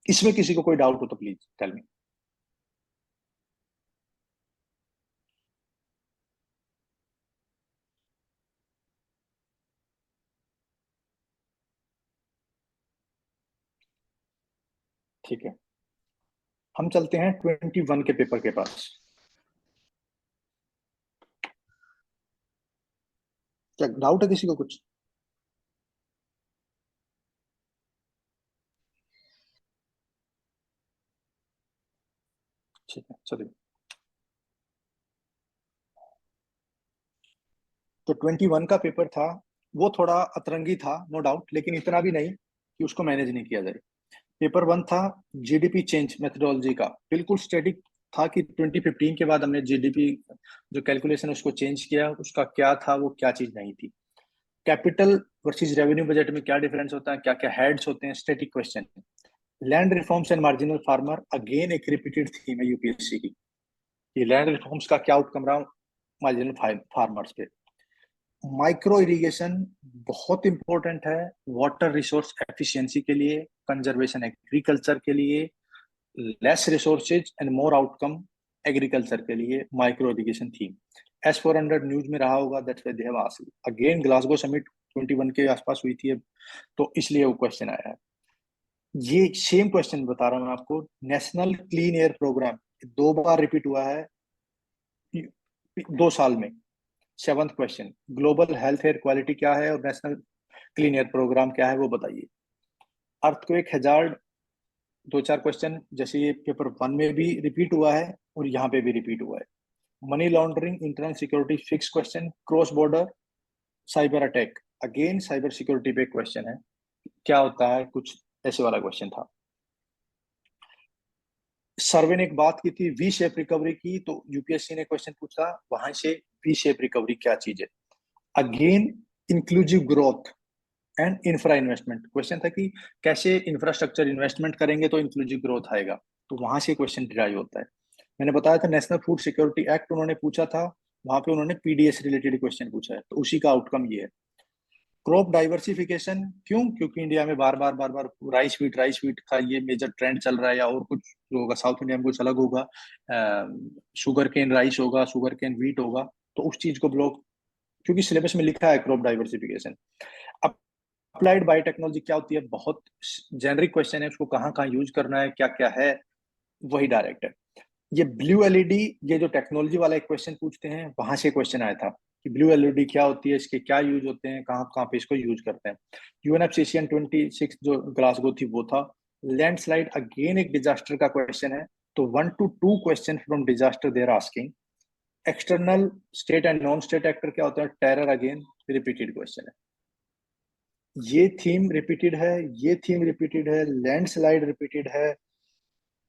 इसमें किसी को कोई डाउट हो तो प्लीज टेल मी। ठीक है। हम चलते हैं 21 के पेपर के पास। क्या डाउट है किसी को कुछ? ठीक है, चलिए। तो 21 का पेपर था, वो थोड़ा अतरंगी था नो डाउट, लेकिन इतना भी नहीं कि उसको मैनेज नहीं किया जाए। पेपर 1 था जीडीपी चेंज मेथडोलॉजी का, बिल्कुल स्टैटिक था कि 2015 के बाद हमने जीडीपी जो कैलकुलेशन उसको चेंज किया, उसका क्या था, वो क्या चीज नहीं थी। कैपिटल वर्सेस रेवेन्यू बजट में क्या डिफरेंस होता है, क्या क्या हेड्स होते हैं, static question. Land reforms and marginal farmer, again एक रिपीटेड थीम है यूपीएससी की, ये लैंड रिफॉर्म्स का क्या आउटकम रहा मार्जिनल फार्मर्स पे। माइक्रो इरिगेशन बहुत इंपॉर्टेंट है वाटर रिसोर्स एफिशिएंसी के लिए, कंजर्वेशन एग्रीकल्चर के लिए, less resources and more outcome agriculture के लिए micro irrigation theme. S400 news में रहा होगा, that's why they have asked again. Glasgow summit 21 के आसपास हुई थी, तो इसलिए वो क्वेश्चन आया है। ये सेम क्वेश्चन बता रहा हूं मैं आपको, नेशनल क्लीन एयर प्रोग्राम 2 बार रिपीट हुआ है 2 साल में। 7th question, global health air quality क्या है और नेशनल क्लीन एयर प्रोग्राम क्या है वो बताइए। अर्थक्वेक हैजार्ड 2-4 क्वेश्चन जैसे ये पेपर 1 में भी रिपीट हुआ है और यहाँ पे भी रिपीट हुआ है। Money laundering, internal security fix question, cross border, cyber attack, again cyber security पे क्वेश्चन है, क्या होता है, कुछ ऐसे वाला क्वेश्चन था। सर्वे ने एक बात की थी वी शेप रिकवरी की, तो यूपीएससी ने क्वेश्चन पूछा वहां से वी शेप रिकवरी क्या चीज है। Again inclusive growth and infra investment question था कि कैसे इंफ्रास्ट्रक्चर इन्वेस्टमेंट करेंगे तो इंक्लूसिव ग्रोथ आएगा, तो वहां से क्वेश्चन डिराइव होता है। मैंने बताया था नेशनल फूड सिक्योरिटी एक्ट उन्होंने पूछा था, वहां पे उन्होंने पीडीएस रिलेटेड क्वेश्चन पूछा है, तो उसी का आउटकम ये है। क्रॉप डाइवर्सिफिकेशन क्यों, क्योंकि इंडिया में बार बार राइस व्हीट का ये मेजर ट्रेंड चल रहा है, या और कुछ जो होगा साउथ इंडिया में कुछ अलग होगा, शुगर केन राइस होगा, शुगर केन व्हीट होगा, तो उस चीज को ब्लॉक, क्योंकि सिलेबस में लिखा है क्रॉप डाइवर्सिफिकेशन। अप्लाइड बायोटेक्नोलॉजी क्या होती है, बहुत जेनरिक क्वेश्चन है, उसको कहाँ कहाँ यूज करना है, क्या क्या है, वही डायरेक्ट है। ये ब्लू एलईडी, ये जो टेक्नोलॉजी वाला एक क्वेश्चन पूछते हैं, वहां से क्वेश्चन आया था कि ब्लू एलईडी क्या होती है, इसके क्या यूज होते हैं, कहाँ कहाँ पे इसको यूज करते हैं। यूएनएफसीसीएन 26 जो ग्लासगो थी वो था। लैंडस्लाइड अगेन एक डिजास्टर का क्वेश्चन है, तो 1 to 2 question from disaster there asking. External state and non state actor क्या होता है, टेरर, अगेन रिपीटेड क्वेश्चन है। ये थीम रिपीटेड है, ये थीम रिपीटेड है, लैंडस्लाइड रिपीटेड है,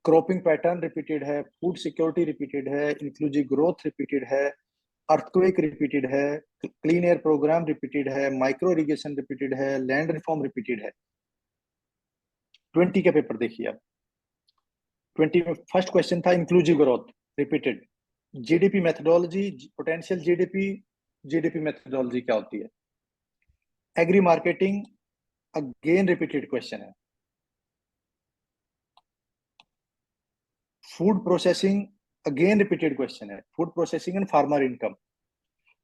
क्रॉपिंग पैटर्न रिपीटेड है, फूड सिक्योरिटी रिपीटेड है, इंक्लूसिव ग्रोथ रिपीटेड है, अर्थक्वेक रिपीटेड है, क्लीन एयर प्रोग्राम रिपीटेड है, माइक्रो इरिगेशन रिपीटेड है, लैंड रिफॉर्म रिपीटेड है। 20 का पेपर देखिए आप। 20 में फर्स्ट क्वेश्चन था inclusive growth repeated. GDP methodology, potential GDP, GDP methodology क्या होती है। Agri marketing again repeated question है। Food processing again repeated question है, food processing and farmer income.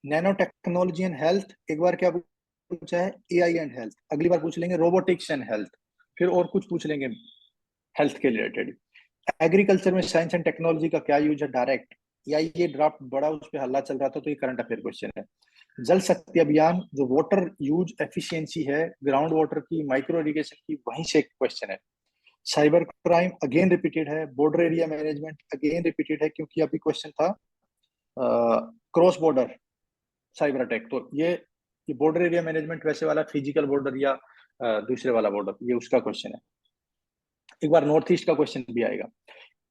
Nano technology and health, एक बार क्या पूछा है, एआई एंड हेल्थ, अगली बार पूछ लेंगे रोबोटिक्स एंड हेल्थ, फिर और कुछ पूछ लेंगे हेल्थ के रिलेटेड। एग्रीकल्चर में साइंस एंड टेक्नोलॉजी का क्या यूज है, डायरेक्ट, या ये ड्राफ्ट बड़ा उस पर हल्ला चल रहा था, तो ये करंट अफेयर क्वेश्चन है। जल शक्ति अभियान, जो वाटर यूज एफिशिएंसी है ग्राउंड वाटर की, माइक्रो इरिगेशन की, वहीं से एक क्वेश्चन है। साइबर क्राइम अगेन रिपीटेड है, border area management again repeated है, क्योंकि अभी क्वेश्चन था क्रॉस बॉर्डर साइबर अटैक, तो ये बॉर्डर एरिया मैनेजमेंट वैसे वाला फिजिकल बॉर्डर या दूसरे वाला बॉर्डर, ये उसका क्वेश्चन है। एक बार नॉर्थ ईस्ट का क्वेश्चन भी आएगा।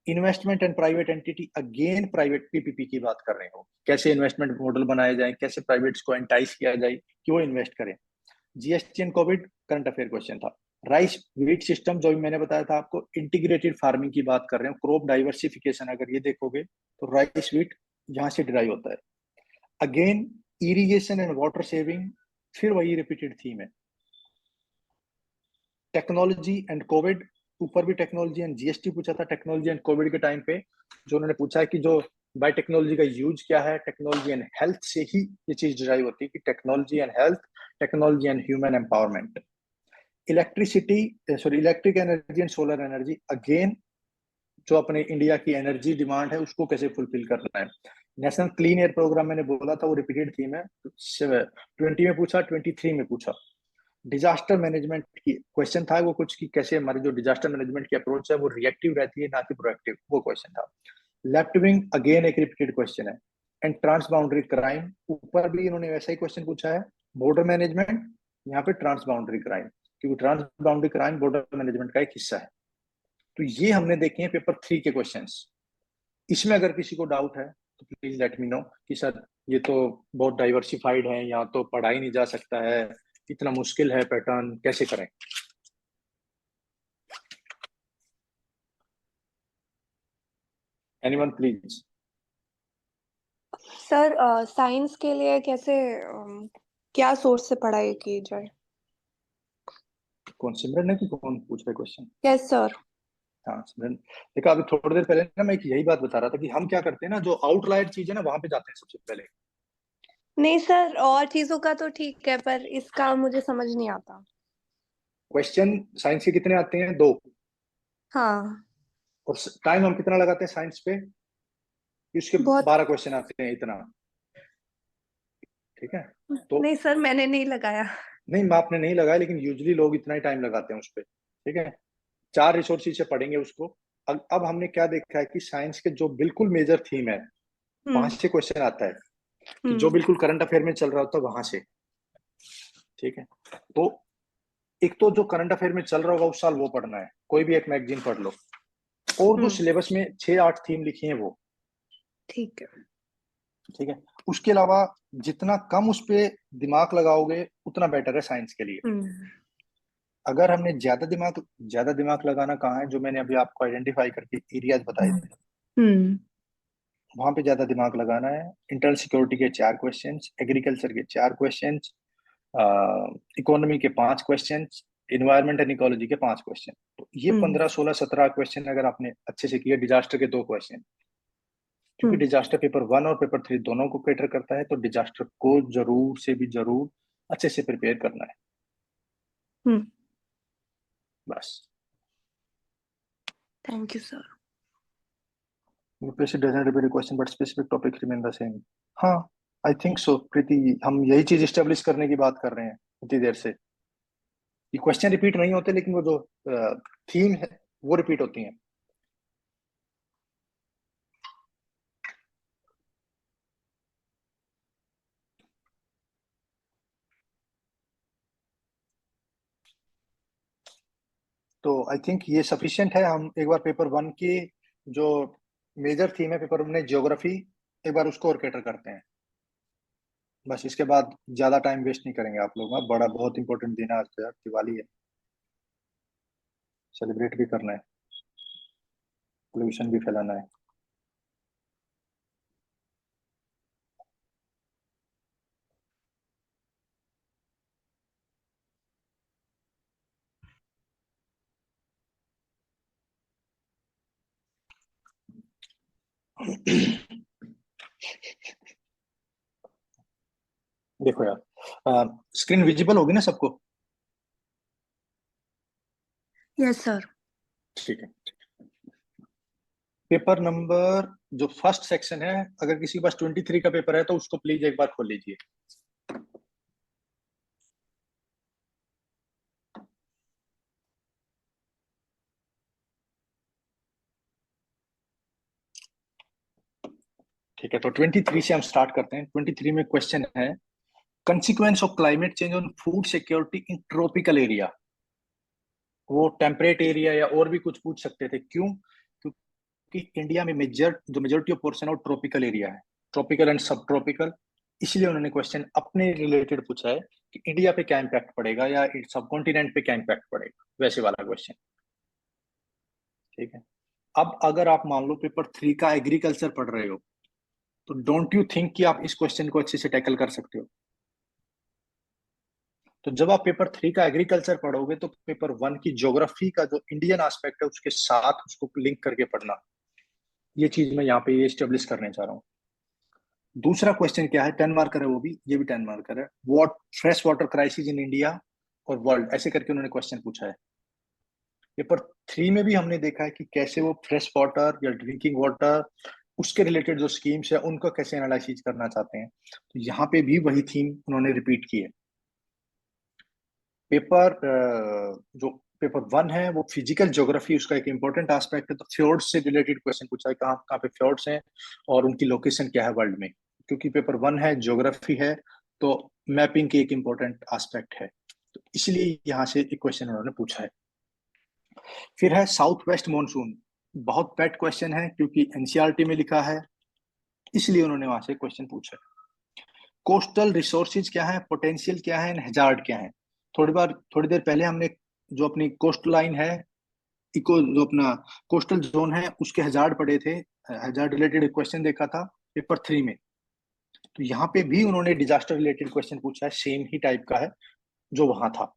Investment and private entity, again private PPP की बात कर रहे हो, कैसे इन्वेस्टमेंट मॉडल बनाए जाए, कैसे प्राइवेट्स को एंटाइज किया जाए कि वो इन्वेस्ट करें। GST and Covid current affair question था। राइस व्हीट सिस्टम, जो भी मैंने बताया था आपको, इंटीग्रेटेड फार्मिंग की बात कर रहे हो, क्रॉप डाइवर्सिफिकेशन, अगर ये देखोगे तो राइस व्हीट यहाँ से डिराइव होता है। Again irrigation and water saving, फिर वही रिपीटेड थीम है। टेक्नोलॉजी एंड कोविड, ऊपर भी टेक्नोलॉजी एंड जीएसटी पूछा था, टेक्नोलॉजी एंड कोविड के टाइम पे जो उन्होंने पूछा है कि जो बाय टेक्नोलॉजी का यूज क्या है, टेक्नोलॉजी एंड हेल्थ से ही ये चीज डिराइव होती है कि technology and health, technology and human empowerment. Electricity, sorry, electric energy and solar energy, again जो अपने इंडिया की एनर्जी डिमांड है उसको कैसे फुलफिल करना है। नेशनल क्लीन एयर प्रोग्राम मैंने बोला था वो रिपीटेड थीम है, 20 में पूछा, 23 में पूछा। डिजास्टर मैनेजमेंट की क्वेश्चन था वो कुछ कि कैसे हमारी जो डिजास्टर मैनेजमेंट की अप्रोच है वो रिएक्टिव रहती है ना कि प्रोएक्टिव, वो क्वेश्चन था। लेफ्ट विंग अगेन एक रिपीटेड क्वेश्चन है। एंड ट्रांस बाउंड्री क्राइम, ऊपर भी इन्होंने वैसा ही क्वेश्चन पूछा है। बॉर्डर मैनेजमेंट, यहाँ पे ट्रांस बाउंड्री क्राइम, क्योंकि trans boundary crime border management का एक हिस्सा है। तो ये हमने देखे हैं पेपर 3 के क्वेश्चंस। इसमें अगर किसी को डाउट है तो प्लीज लेट मी नो कि सर ये तो बहुत डाइवर्सिफाइड है, यहाँ तो पढ़ा ही नहीं जा सकता है, इतना मुश्किल है पैटर्न, कैसे करें। Anyone please. सर साइंस के लिए कैसे क्या सोर्स से पढ़ाई की जाए? कौन, सिमरन है कि कौन पूछ रहे क्वेश्चन? Yes sir. हाँ सिमरन, देखा अभी थोड़ी देर पहले ना मैं एक यही बात बता रहा था कि हम क्या करते हैं ना, जो आउटलायर चीज है ना वहां पे जाते हैं सबसे पहले। नहीं सर, और चीजों का तो ठीक है पर इसका मुझे समझ नहीं आता। क्वेश्चन साइंस के कितने आते हैं? 2। हाँ। और टाइम हम कितना लगाते हैं साइंस पे कि उसके बहुत। 12 क्वेश्चन आते हैं, इतना। ठीक है, तो नहीं सर, मैंने नहीं लगाया। नहीं मैं आपने नहीं लगाया, लेकिन यूजली लोग इतना ही टाइम लगाते हैं उस पर। ठीक है, 4 रिसोर्सेज से पढ़ेंगे उसको। अब हमने क्या देखा है कि साइंस के जो बिल्कुल मेजर थीम है वहां से क्वेश्चन आता है, कि जो बिल्कुल करंट अफेयर में चल रहा होता है वहां से। ठीक है, तो एक तो जो करंट अफेयर में चल रहा होगा उस साल वो पढ़ना है, कोई भी एक मैगजीन पढ़ लो, और जो सिलेबस में 6-8 थीम लिखी है वो। ठीक है। ठीक है, उसके अलावा जितना कम उस पे दिमाग लगाओगे उतना बेटर है साइंस के लिए। अगर हमने ज्यादा दिमाग लगाना कहाँ है, जो मैंने अभी आपको आइडेंटिफाई करके एरियाज बताए थे वहां पे ज्यादा दिमाग लगाना है। इंटरनल सिक्योरिटी के 4 क्वेश्चंस, एग्रीकल्चर के 4 क्वेश्चंस, इकोनॉमी के 5 क्वेश्चंस, इन्वायरमेंट एंड इकोलॉजी के 5 क्वेश्चन। तो ये 15, 16, 17 क्वेश्चन अगर आपने अच्छे से किया, डिजास्टर के 2 क्वेश्चन, क्योंकि डिजास्टर पेपर 1 और पेपर 3 दोनों को कैटर करता है, तो डिजास्टर को जरूर से भी जरूर अच्छे से प्रिपेयर करना है। बस। Thank you sir. UPSC doesn't repeat a question but specific topic remain the same। हाँ, आई थिंक सो प्रीति, हम यही चीज स्टेब्लिश करने की बात कर रहे हैं इतनी देर से। ये क्वेश्चन रिपीट नहीं होते, लेकिन वो जो थीम है वो रिपीट होती है। तो आई थिंक ये सफिशिएंट है। हम एक बार पेपर 1 की जो मेजर थीम है पेपर 1 में, ज्योग्राफी, एक बार उसको और कैटर करते हैं। बस इसके बाद ज्यादा टाइम वेस्ट नहीं करेंगे आप लोग। बड़ा बहुत इंपॉर्टेंट दिन है आज तो यार, दिवाली है, सेलिब्रेट भी करना है, पोल्यूशन भी फैलाना है। देखो यार, स्क्रीन विजिबल होगी ना सबको? Yes sir. ठीक है, पेपर नंबर जो फर्स्ट सेक्शन है, अगर किसी के पास 23 का पेपर है तो उसको प्लीज एक बार खोल लीजिए। ठीक है, तो 23 से हम स्टार्ट करते हैं। 23 में क्वेश्चन है, consequence of climate change on food security in tropical area. वो टेम्परेट एरिया या और भी कुछ पूछ सकते थे, क्यों? क्योंकि इंडिया में majority of portion of tropical area है, ट्रॉपिकल एंड सब ट्रॉपिकल। इसलिए उन्होंने क्वेश्चन अपने रिलेटेड पूछा है कि इंडिया पे क्या इम्पैक्ट पड़ेगा या सब कॉन्टिनेंट पे क्या इम्पैक्ट पड़ेगा, वैसे वाला क्वेश्चन। ठीक है, अब अगर आप मान लो पेपर 3 का एग्रीकल्चर पढ़ रहे हो, तो डोंट यू थिंक कि आप इस क्वेश्चन को अच्छे से टैकल कर सकते हो? तो जब आप पेपर 3 का एग्रीकल्चर पढ़ोगे तो पेपर 1 की ज्योग्राफी का जो इंडियन एस्पेक्ट है उसके साथ उसको लिंक करके पढ़ना। ये चीज मैं यहाँ पे ये स्टेब्लिश करने चाह रहा हूँ। दूसरा क्वेश्चन क्या है, 10 मार्कर है वो भी, ये भी 10 मार्कर है। What fresh water crisis in India और वर्ल्ड, ऐसे करके उन्होंने क्वेश्चन पूछा है। पेपर 3 में भी हमने देखा है कि कैसे वो फ्रेश वाटर या ड्रिंकिंग वाटर उसके रिलेटेड जो स्कीम्स है उनका कैसे एनालिसिस करना चाहते हैं। तो यहाँ पे भी वही थीम उन्होंने रिपीट की है। जो पेपर 1 है वो फिजिकल ज्योग्राफी, उसका एक इंपॉर्टेंट एस्पेक्ट है। तो फ्योर्ड्स से रिलेटेड क्वेश्चन पूछा है, कहाँ कहाँ पे फ्योर्ड्स हैं और उनकी लोकेशन क्या है वर्ल्ड में। क्योंकि पेपर 1 है, ज्योग्राफी है, तो मैपिंग की एक इंपॉर्टेंट एस्पेक्ट है, तो इसलिए यहाँ से एक क्वेश्चन उन्होंने पूछा है। फिर है साउथ वेस्ट मॉनसून, बहुत पेट क्वेश्चन है क्योंकि एनसीईआरटी में लिखा है, इसलिए उन्होंने वहां से क्वेश्चन पूछा है। कोस्टल रिसोर्सेज क्या है, पोटेंशियल क्या है, हैजार्ड क्या है। थोड़ी देर पहले हमने जो अपनी कोस्ट लाइन है, इको जो अपना कोस्टल जोन है, उसके हैजार्ड पढ़े थे, हैजार्ड रिलेटेड क्वेश्चन देखा था पेपर 3 में। तो यहाँ पे भी उन्होंने डिजास्टर रिलेटेड क्वेश्चन पूछा है, सेम ही टाइप का है जो वहां था।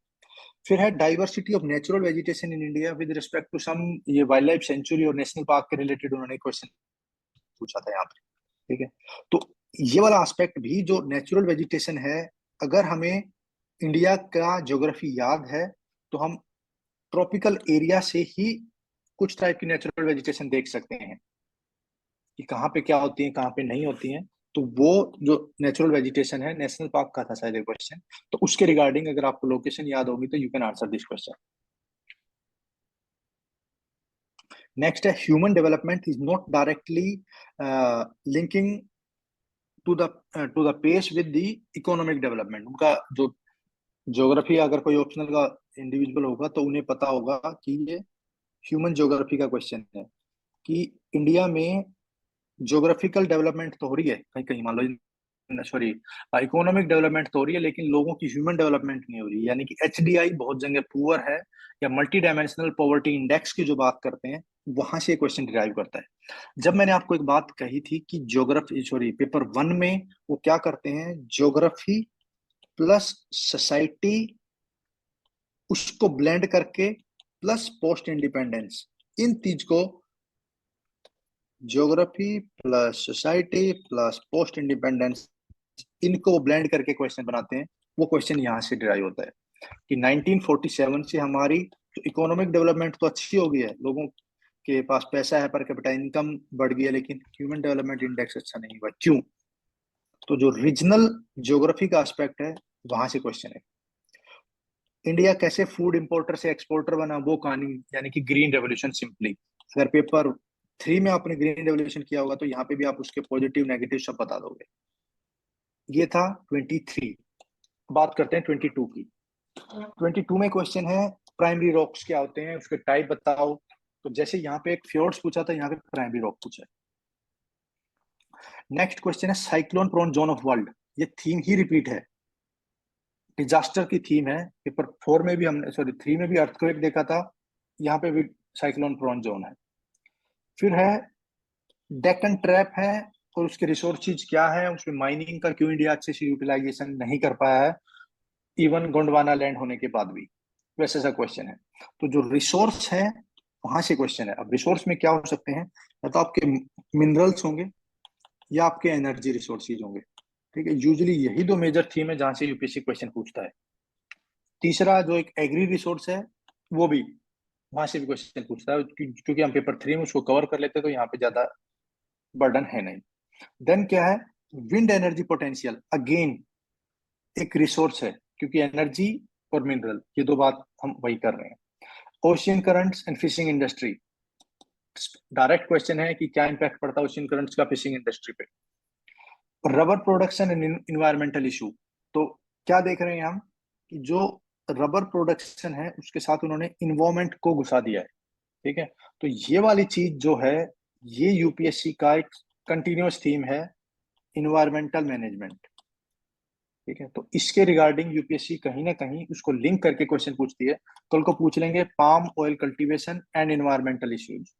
फिर है diversity of natural vegetation in India with respect to some, ये वाइल्ड लाइफ सेंचुरी और नेशनल पार्क के रिलेटेड उन्होंने क्वेश्चन पूछा था यहाँ पे। ठीक है, तो ये वाला एस्पेक्ट भी जो नेचुरल वेजिटेशन है, अगर हमें इंडिया का ज्योग्राफी याद है तो हम ट्रॉपिकल एरिया से ही कुछ टाइप की नेचुरल वेजिटेशन देख सकते हैं कि कहाँ पे क्या होती है, कहाँ पे नहीं होती है। तो वो जो नेचुरल वेजिटेशन है, नेशनल पार्क का था शायद क्वेश्चन, तो उसके रिगार्डिंग अगर आपको लोकेशन याद होगी तो you can answer this question. Next है human development is not directly linking to the pace with the economic development. उनका जो ज्योग्राफी, अगर कोई ऑप्शनल का इंडिविजुअल होगा तो उन्हें पता होगा कि ये ह्यूमन ज्योग्राफी का क्वेश्चन है, कि इंडिया में ज्योग्राफिकल डेवलपमेंट तो हो रही है, कहीं कहीं मान लो, सॉरी, इकोनॉमिक डेवलपमेंट तो हो रही है, लेकिन लोगों की ह्यूमन डेवलपमेंट नहीं हो रही। यानी कि एचडीआई बहुत जगह पुअर है, या मल्टी डायमेंशनल पॉवर्टी इंडेक्स की जो बात करते हैं, वहां से क्वेश्चन डिराइव करता है। जब मैंने आपको एक बात कही थी कि ज्योग्राफी, सॉरी, पेपर 1 में वो क्या करते हैं, ज्योग्राफी प्लस सोसाइटी, उसको ब्लेंड करके प्लस पोस्ट इंडिपेंडेंस, इन चीज को, geography plus society plus post independence, इनको ब्लेंड करके क्वेश्चन बनाते हैं। वो क्वेश्चन यहाँ से डिराइव होता है कि 1947 से हमारी तो इकोनॉमिक डेवलपमेंट तो अच्छी हो गई है, लोगों के पास पैसा है, पर कैपिटा इनकम बढ़ गई है, लेकिन ह्यूमन डेवलपमेंट इंडेक्स अच्छा नहीं हुआ, क्यों? तो जो रीजनल ज्योग्राफी का एस्पेक्ट है, वहां से क्वेश्चन है। इंडिया कैसे फूड इंपोर्टर से एक्सपोर्टर बना, वो कहानी, यानी कि ग्रीन रेवोल्यूशन सिंपली। अगर पेपर 3 में आपने ग्रीन रेवोल्यूशन किया होगा तो यहाँ पे भी आप उसके पॉजिटिव नेगेटिव सब बता दोगे। ये था 23। बात करते हैं 22 की। 22 में क्वेश्चन है प्राइमरी रॉक्स क्या होते हैं, उसके टाइप बताओ। तो जैसे यहाँ पे एक फ्योर्ड्स पूछा था, यहाँ पे प्राइमरी रॉक पूछा है। नेक्स्ट क्वेश्चन है cyclone prone zone of world, ये थीम ही रिपीट है, डिजास्टर की थीम है। पेपर 4 में भी हमने, सॉरी 3 में भी अर्थक्वेक देखा था, यहाँ पे भी साइक्लोन प्रोन जोन है। फिर है डेक्कन ट्रैप है, और उसके रिसोर्सेज क्या है, उसमें माइनिंग का क्यों इंडिया अच्छे से यूटिलाइजेशन नहीं कर पाया है, इवन गोंडवाना लैंड होने के बाद भी, वैसे सा क्वेश्चन है। तो जो रिसोर्स है वहां से क्वेश्चन है। अब रिसोर्स में क्या हो सकते हैं, या तो आपके मिनरल्स होंगे या आपके एनर्जी रिसोर्सेज होंगे। ठीक है, यूजुअली यही दो मेजर थीम है जहां से यूपीएससी क्वेश्चन पूछता है। तीसरा जो एक एग्री रिसोर्स है, वो भी वहां से भी क्वेश्चन पूछता है, क्योंकि हम पेपर 3 में उसको कवर कर लेते हैं, तो यहाँ पे ज्यादा बर्डन है नहीं। देन क्या है, विंड एनर्जी पोटेंशियल, अगेन एक रिसोर्स है, क्योंकि एनर्जी और मिनरल, ये दो बात हम वही कर रहे हैं। Ocean currents and fishing industry, direct question है कि क्या इंपैक्ट पड़ता है ओशियन करंट्स का फिशिंग इंडस्ट्री पे। Rubber production and environmental issue, तो क्या देख रहे हैं हम, कि जो रबर प्रोडक्शन है उसके साथ उन्होंने इन्वायरमेंट को घुसा दिया है। ठीक है, तो ये वाली चीज जो है, ये यूपीएससी का एक कंटिन्यूअस थीम है, इन्वायरमेंटल मैनेजमेंट। ठीक है, तो इसके रिगार्डिंग यूपीएससी कहीं ना कहीं उसको लिंक करके क्वेश्चन पूछती है। कल को पूछ लेंगे palm oil cultivation and environmental issues,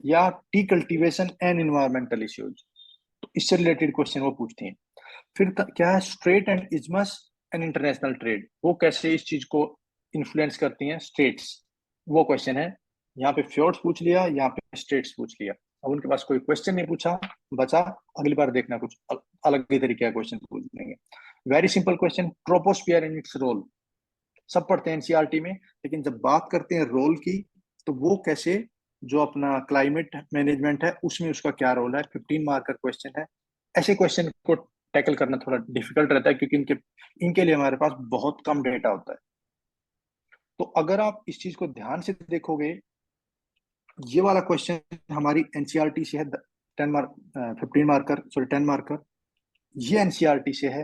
या tea cultivation and environmental issues, तो इससे रिलेटेड क्वेश्चन वो पूछती हैं। फिर क्या है strait and isthmus and international trade, वो कैसे इस चीज को इन्फ्लुएंस करती हैं स्टेट्स, वो क्वेश्चन है। यहाँ पे फ्योर्ड्स पूछ लिया, यहाँ पे स्टेट्स पूछ लिया। अब उनके पास कोई क्वेश्चन नहीं पूछा बचा, अगली बार देखना कुछ अलग ही तरीके का क्वेश्चन पूछ लेंगे। Very simple question, troposphere and its role, सब पढ़ते हैं एनसीईआरटी में, लेकिन जब बात करते हैं रोल की, तो वो कैसे, जो अपना क्लाइमेट मैनेजमेंट है उसमें उसका क्या रोल है, 15 मार्क का क्वेश्चन है। ऐसे क्वेश्चन को टैकल करना थोड़ा डिफिकल्ट रहता है, क्योंकि इनके इनके लिए हमारे पास बहुत कम डेटा होता है। तो अगर आप इस चीज को ध्यान से देखोगे, ये वाला क्वेश्चन हमारी एनसीईआरटी से है, 10 मार्क, 15 मार्कर, सॉरी 10 मार्कर। ये एनसीईआरटी से है,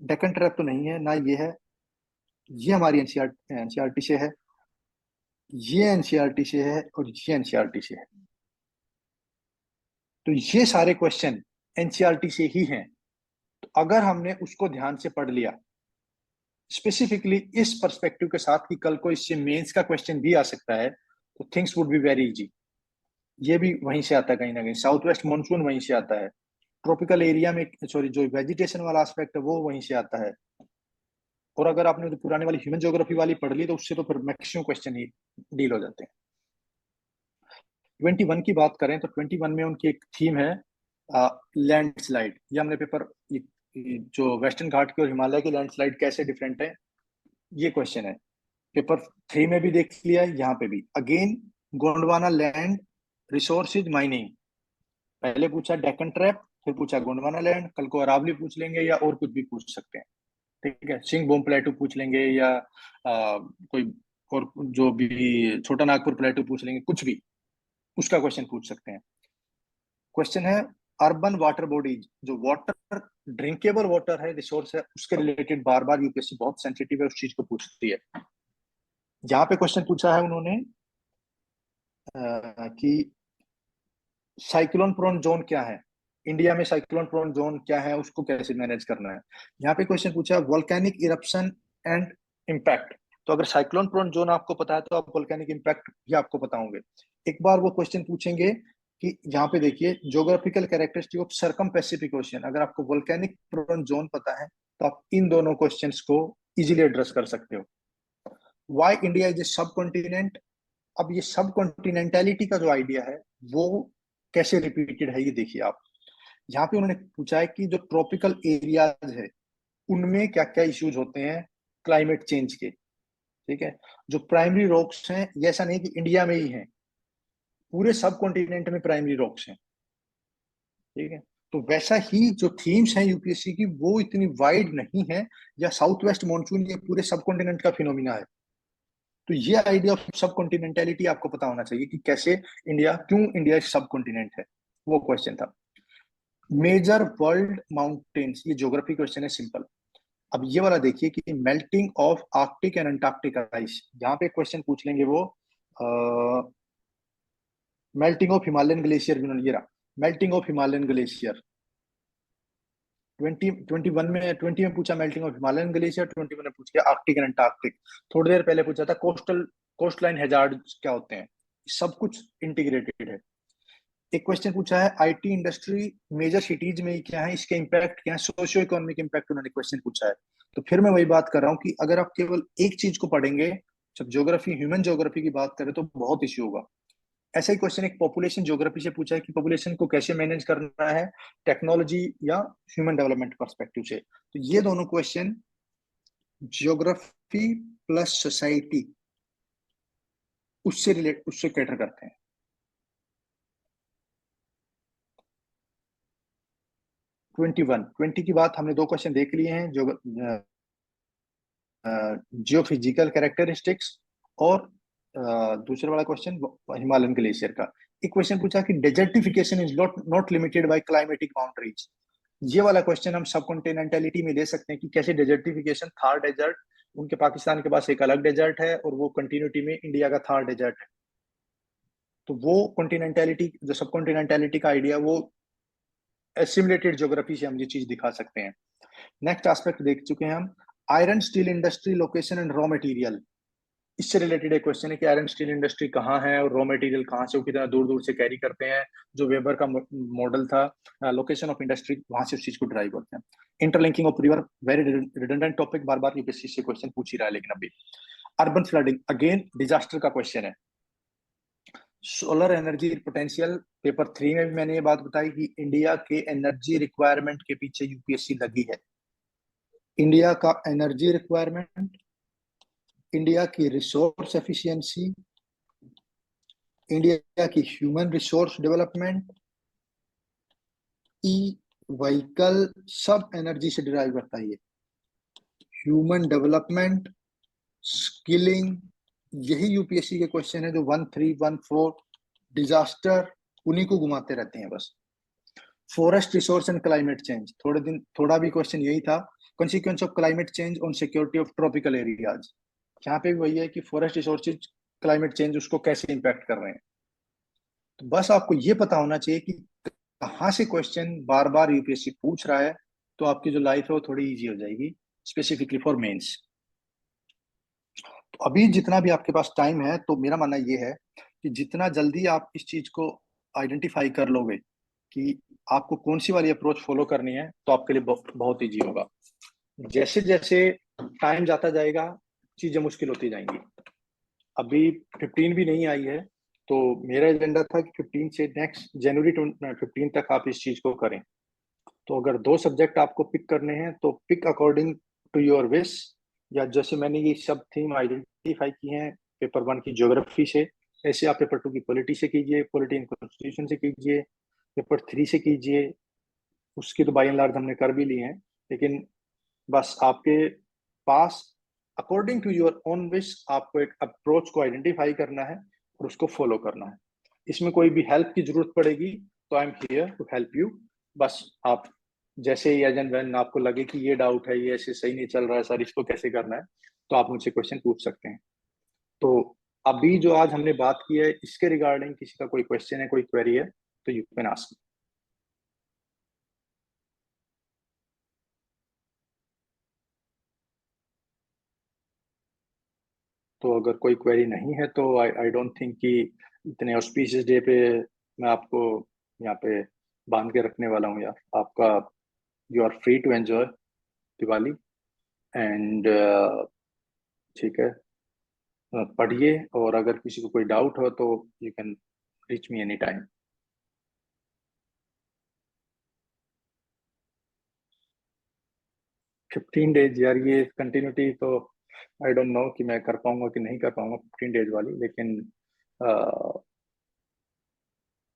डेक्कन ट्रैप तो नहीं है ना, ये है, ये हमारी एनसीईआरटी से है, ये एनसीईआरटी से है, और ये एनसीईआरटी से है। तो ये सारे क्वेश्चन एनसीईआरटी से ही हैं। तो अगर हमने उसको ध्यान से पढ़ लिया, स्पेसिफिकली इस पर्सपेक्टिव के साथ कि कल को इससे मेंस का क्वेश्चन भी आ सकता है, तो things would be very easy. ये भी वहीं से आता है, कहीं ना कहीं साउथ वेस्ट मानसून वहीं से आता है, ट्रॉपिकल एरिया में, सॉरी, जो वेजिटेशन वाला एस्पेक्ट है वो वहीं से आता है। और अगर आपने जो पुराने वाली ह्यूमन ज्योग्राफी वाली पढ़ ली, तो उससे तो फिर मैक्सिमम क्वेश्चन ही डील हो जाते हैं। 21 की बात करें तो 21 में उनकी एक थीम है लैंडस्लाइड। ये हमने पेपर, जो वेस्टर्न घाट की और हिमालय की लैंडस्लाइड कैसे डिफरेंट है, ये क्वेश्चन है। पेपर 3 में भी देख लिया है, यहाँ पे भी again Gondwana land resources mining. पहले पूछा डेक्कन ट्रैप, फिर पूछा गोंडवाना लैंड, कल को अरावली पूछ लेंगे या और कुछ भी पूछ सकते हैं। ठीक है, सिंह बोम प्लेटू पूछ लेंगे, या कोई और जो भी छोटा नागपुर प्लेटू पूछ लेंगे, कुछ भी उसका क्वेश्चन पूछ सकते हैं। क्वेश्चन है अर्बन वाटर बॉडीज, जो वाटर, ड्रिंकेबल वाटर है, रिसोर्स है, उसके रिलेटेड बार बार यूपीएससी बहुत सेंसिटिव है, उस चीज को पूछती है। यहाँ पे क्वेश्चन पूछा है उन्होंने कि साइक्लोन प्रोन जोन क्या है, इंडिया में साइक्लोन प्रोन जोन क्या है, उसको कैसे मैनेज करना है। यहाँ पे क्वेश्चन पूछा है वोल्केनिक इरप्शन एंड इम्पैक्ट। तो अगर साइक्लोन प्रोन जोन आपको पता है, तो आप वोल्केनिक इम्पैक्ट भी आपको पता होंगे। एक बार वो क्वेश्चन पूछेंगे कि यहाँ पे देखिए, geographical characteristic of circum Pacific ocean. अगर आपको वोल्केनिक प्रोन जोन पता है, तो आप इन दोनों क्वेश्चंस को इजीली एड्रेस कर सकते हो। वाई इंडिया इज ए सब कॉन्टिनेंट। अब ये सब कॉन्टिनेंटैलिटी का जो आइडिया है, वो कैसे रिपीटेड है, ये देखिए आप। यहाँ पे उन्होंने पूछा है कि जो ट्रॉपिकल एरियाज है, उनमें क्या क्या इश्यूज होते हैं क्लाइमेट चेंज के। ठीक है, जो प्राइमरी रॉक्स हैं, ये ऐसा नहीं कि इंडिया में ही है, पूरे सब कॉन्टिनेंट में प्राइमरी रॉक्स हैं। ठीक है, तो वैसा ही जो थीम्स हैं यूपीएससी की, वो इतनी वाइड नहीं है, या साउथ वेस्ट मानसून ये पूरे सब कॉन्टिनेंट का फिनोमिना है। तो ये आइडिया ऑफ सब कॉन्टिनेंटैलिटी आपको पता होना चाहिए कि कैसे इंडिया, क्यों इंडिया सब कॉन्टिनेंट है, वो क्वेश्चन था। मेजर वर्ल्ड माउंटेन्स, ये ज्योग्राफी क्वेश्चन है, सिंपल। अब ये वाला देखिए कि melting of Arctic and Antarctic ice, यहाँ पे क्वेश्चन पूछ लेंगे वो। मेल्टिंग ऑफ हिमालयन ग्लेशियर भी ये रहा, मेल्टिंग ऑफ हिमालयन ग्लेशियर। 20 में पूछा मेल्टिंग ऑफ हिमालयन ग्लेशियर, 21 में पूछ गया आर्कटिक एंड अंटार्कटिक। थोड़ी देर पहले पूछा था कोस्ट लाइन हैजार्ड क्या होते हैं। सब कुछ इंटीग्रेटेड है। एक क्वेश्चन पूछा है आईटी इंडस्ट्री मेजर सिटीज में क्या है, इसके इम्पैक्ट क्या है, सोशियो इकोनॉमिक इम्पैक्ट उन्होंने क्वेश्चन पूछा है। तो फिर मैं वही बात कर रहा हूँ कि अगर आप केवल एक चीज को पढ़ेंगे, जब ज्योग्राफी, ह्यूमन ज्योग्राफी की बात करें, तो बहुत इश्यू होगा। ऐसा ही क्वेश्चन एक पॉपुलेशन ज्योग्राफी से पूछा है कि पॉपुलेशन को कैसे मैनेज करना है, टेक्नोलॉजी या ह्यूमन डेवलपमेंट पर्सपेक्टिव से। तो ये दोनों क्वेश्चन ज्योग्राफी प्लस सोसाइटी, उससे कैटर करते हैं। ट्वेंटी की बात, हमने दो क्वेश्चन देख लिए हैं, जो जियोफिजिकल कैरेक्टरिस्टिक्स, और दूसरा वाला क्वेश्चन हिमालयन ग्लेशियर का। एक क्वेश्चन पूछा कि desertification is not not limited by climatic boundaries. ये वाला क्वेश्चन हम सब कॉन्टिनेंटलिटी में दे सकते हैं कि कैसे डेजर्टिफिकेशन, थार डेजर्ट, उनके पाकिस्तान के पास एक अलग डेजर्ट है, और वो कंटिन्यूटी में इंडिया का थार डेजर्ट है। तो वो कॉन्टिनेंटलिटी, जो सब कॉन्टिनेंटलिटी का आइडिया, वो एसिमुलेटेड ज्योग्राफी से हम ये चीज दिखा सकते हैं। नेक्स्ट एस्पेक्ट देख चुके हैं हम, iron steel industry location and raw material. इससे रिलेटेड एक क्वेश्चन है कि आयरन स्टील इंडस्ट्री कहाँ है, और रॉ मटेरियल कहाँ से, वो कितना दूर दूर से कैरी करते हैं। जो वेबर का मॉडल था, लोकेशन ऑफ इंडस्ट्री, वहां से उस चीज को ड्राइव करते हैं। Interlinking of river, very redundant topic, bar bar UPSC से क्वेश्चन पूछ ही रहा है, लेकिन अभी अर्बन फ्लडिंग, अगेन डिजास्टर का क्वेश्चन है। सोलर एनर्जी पोटेंशियल, पेपर 3 में भी मैंने ये बात बताई कि इंडिया के एनर्जी रिक्वायरमेंट के पीछे यूपीएससी लगी है। इंडिया का एनर्जी रिक्वायरमेंट, इंडिया की रिसोर्स एफिशिएंसी, इंडिया की human resource development, e vehicle, सब एनर्जी से डिराइव करता है ये। ह्यूमन डेवलपमेंट, स्किलिंग, यही यूपीएससी के क्वेश्चन है जो 1314 डिजास्टर, उन्हीं को घुमाते रहते हैं बस। Forest resource and climate change, थोड़ा भी क्वेश्चन यही था। Consequence of climate change on security of tropical areas, यहाँ पे भी वही है कि फॉरेस्ट रिसोर्सेज क्लाइमेट चेंज उसको कैसे इंपैक्ट कर रहे हैं। तो बस आपको ये पता होना चाहिए कि कहाँ से क्वेश्चन बार बार यूपीएससी पूछ रहा है, तो आपकी जो लाइफ है वो थोड़ी इजी हो जाएगी, स्पेसिफिकली फॉर मेंस। तो अभी जितना भी आपके पास टाइम है, तो मेरा मानना ये है कि जितना जल्दी आप इस चीज को आइडेंटिफाई कर लोगे कि आपको कौन सी वाली अप्रोच फॉलो करनी है, तो आपके लिए बहुत ईजी होगा। जैसे जैसे टाइम जाता जाएगा, चीजें मुश्किल होती जाएंगी। अभी 15 भी नहीं आई है, तो मेरा एजेंडा था कि 15 से नेक्स्ट जनवरी 15 तक आप इस चीज को करें। तो अगर 2 सब्जेक्ट आपको पिक करने हैं, तो pick according to your wish, या जैसे मैंने ये सब थीम आइडेंटिफाई की हैं पेपर 1 की ज्योग्राफी से, ऐसे आप पेपर 2 की पॉलिटी से कीजिए, पॉलिटी एंड कॉन्स्टिट्यूशन से कीजिए, पेपर 3 से कीजिए। उसकी तो बाई एंड लार्ज हमने कर भी ली हैं, लेकिन बस आपके पास according to your own wish आपको एक अप्रोच को आइडेंटिफाई करना है और उसको फॉलो करना है। इसमें कोई भी हेल्प की जरूरत पड़ेगी तो I am here to help you. बस आप जैसे ही एज एंड व्हेन आपको लगे कि ये डाउट है, ये ऐसे सही नहीं चल रहा है सर, इसको कैसे करना है, तो आप मुझसे क्वेश्चन पूछ सकते हैं। तो अभी जो आज हमने बात की है, इसके रिगार्डिंग किसी का कोई क्वेश्चन है, कोई क्वेरी है, तो यू कैन आस्क। तो अगर कोई क्वेरी नहीं है, तो आई डोंट थिंक कि इतने ऑस्पिशियस डे पे मैं आपको यहाँ पे बांध के रखने वाला हूँ यार। आपका you are free to enjoy Diwali and ठीक है, पढ़िए, और अगर किसी को कोई डाउट हो तो you can reach me any time. 15 days यार, ये कंटिन्यूटी तो आई डोंट नो कि मैं कर पाऊंगा कि नहीं कर पाऊंगा 15 डेज वाली, लेकिन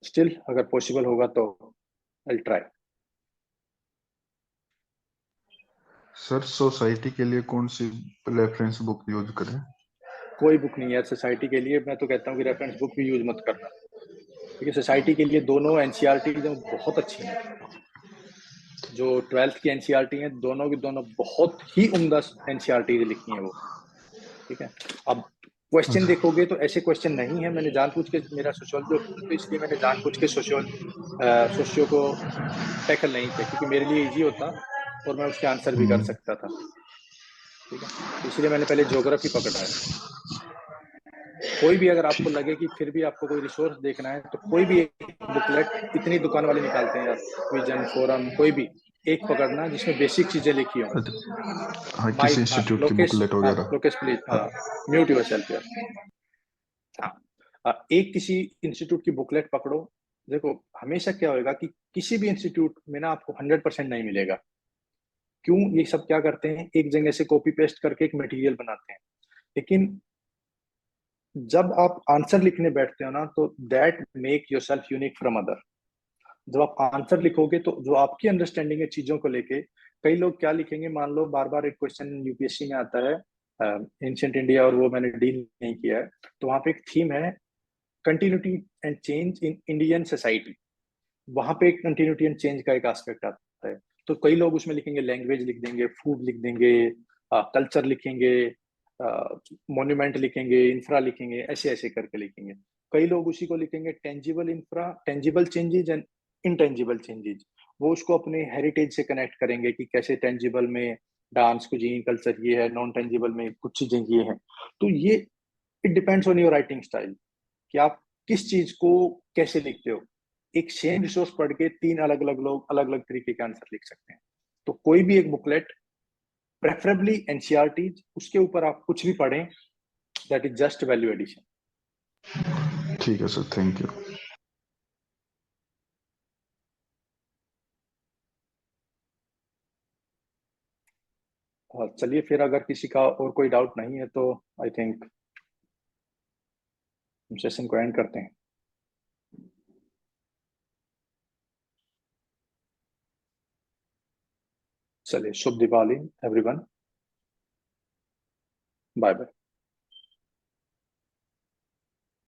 स्टिल अगर पॉसिबल होगा तो आई ट्राई। सर सोसाइटी के लिए कौन सी रेफरेंस बुक यूज करें? कोई बुक नहीं है सोसाइटी के लिए। मैं तो कहता हूँ कि रेफरेंस बुक भी यूज मत करना, क्योंकि सोसाइटी के लिए दोनों एनसीईआरटी जो बहुत अच्छी हैं, जो 12th की एनसीईआरटी हैं, दोनों की दोनों बहुत ही उम्दा एनसीईआरटी लिखी हैं वो। ठीक है, अब क्वेश्चन अच्छा। देखोगे तो ऐसे क्वेश्चन नहीं है। मैंने जानबूझ के, मेरा सोशियोलॉजी ऑप्शनल, तो इसलिए मैंने जानबूझ के सोशियो को टैकल नहीं किया, क्योंकि मेरे लिए इजी होता और मैं उसके आंसर भी कर सकता था। ठीक है, तो इसलिए मैंने पहले ज्योग्राफी पकड़ा है। कोई भी अगर आपको लगे कि फिर भी आपको कोई रिसोर्स देखना है, तो कोई भी एक बुकलेट, इतनी दुकान वाले निकालते हैं यार, विजन, फोरम, कोई भी एक पकड़ना जिसमें बेसिक चीजें लिखी हो। हाँ, किसी माइक, हाँ इंस्टीट्यूट की लोकेश, बुकलेट हाँ वगैरह। लोकेश प्लीज, हाँ म्यूट योर सेल्फ यार। हाँ, एक किसी इंस्टीट्यूट की बुकलेट पकड़ो। देखो, हमेशा क्या होगा कि किसी भी इंस्टीट्यूट में ना आपको 100% नहीं मिलेगा। क्यों? ये सब क्या करते हैं, एक जगह से कॉपी पेस्ट करके एक मटेरियल बनाते हैं, लेकिन जब आप आंसर लिखने बैठते हो ना, तो that make your self unique from other. जब आप आंसर लिखोगे, तो जो आपकी अंडरस्टैंडिंग है चीजों को लेके, कई लोग क्या लिखेंगे, मान लो बार बार एक क्वेश्चन यूपीएससी में आता है एंशिएंट इंडिया, और वो मैंने डील नहीं किया है, तो वहां पे एक थीम है continuity and change in Indian society. वहां पे एक कंटिन्यूटी एंड चेंज का एक एस्पेक्ट आता है। तो कई लोग उसमें लिखेंगे, लैंग्वेज लिख देंगे, फूड लिख देंगे, कल्चर लिखेंगे, मोन्यूमेंट लिखेंगे, इंफ्रा लिखेंगे, ऐसे ऐसे करके लिखेंगे। कई लोग उसी को लिखेंगे tangible infra, tangible changes and intangible changes. वो उसको अपने हेरिटेज से कनेक्ट करेंगे कि कैसे टेंजिबल में डांस, कुजीन, कल्चर ये है, नॉन टेंजिबल में कुछ चीजें ये हैं। तो ये it depends on your writing style कि आप किस चीज को कैसे लिखते हो। एक सेम रिसोर्स पढ़ के 3 अलग अलग लोग अलग अलग तरीके के आंसर लिख सकते हैं। तो कोई भी एक बुकलेट, प्रेफरेबली एनसीईआरटी, उसके ऊपर आप कुछ भी पढ़ें, that is just value addition. ठीक है सर, थैंक यू। चलिए फिर, अगर किसी का और कोई डाउट नहीं है, तो आई थिंक सेशन को एंड करते हैं। चलिए, शुभ दिवाली एवरीवन, बाय बाय।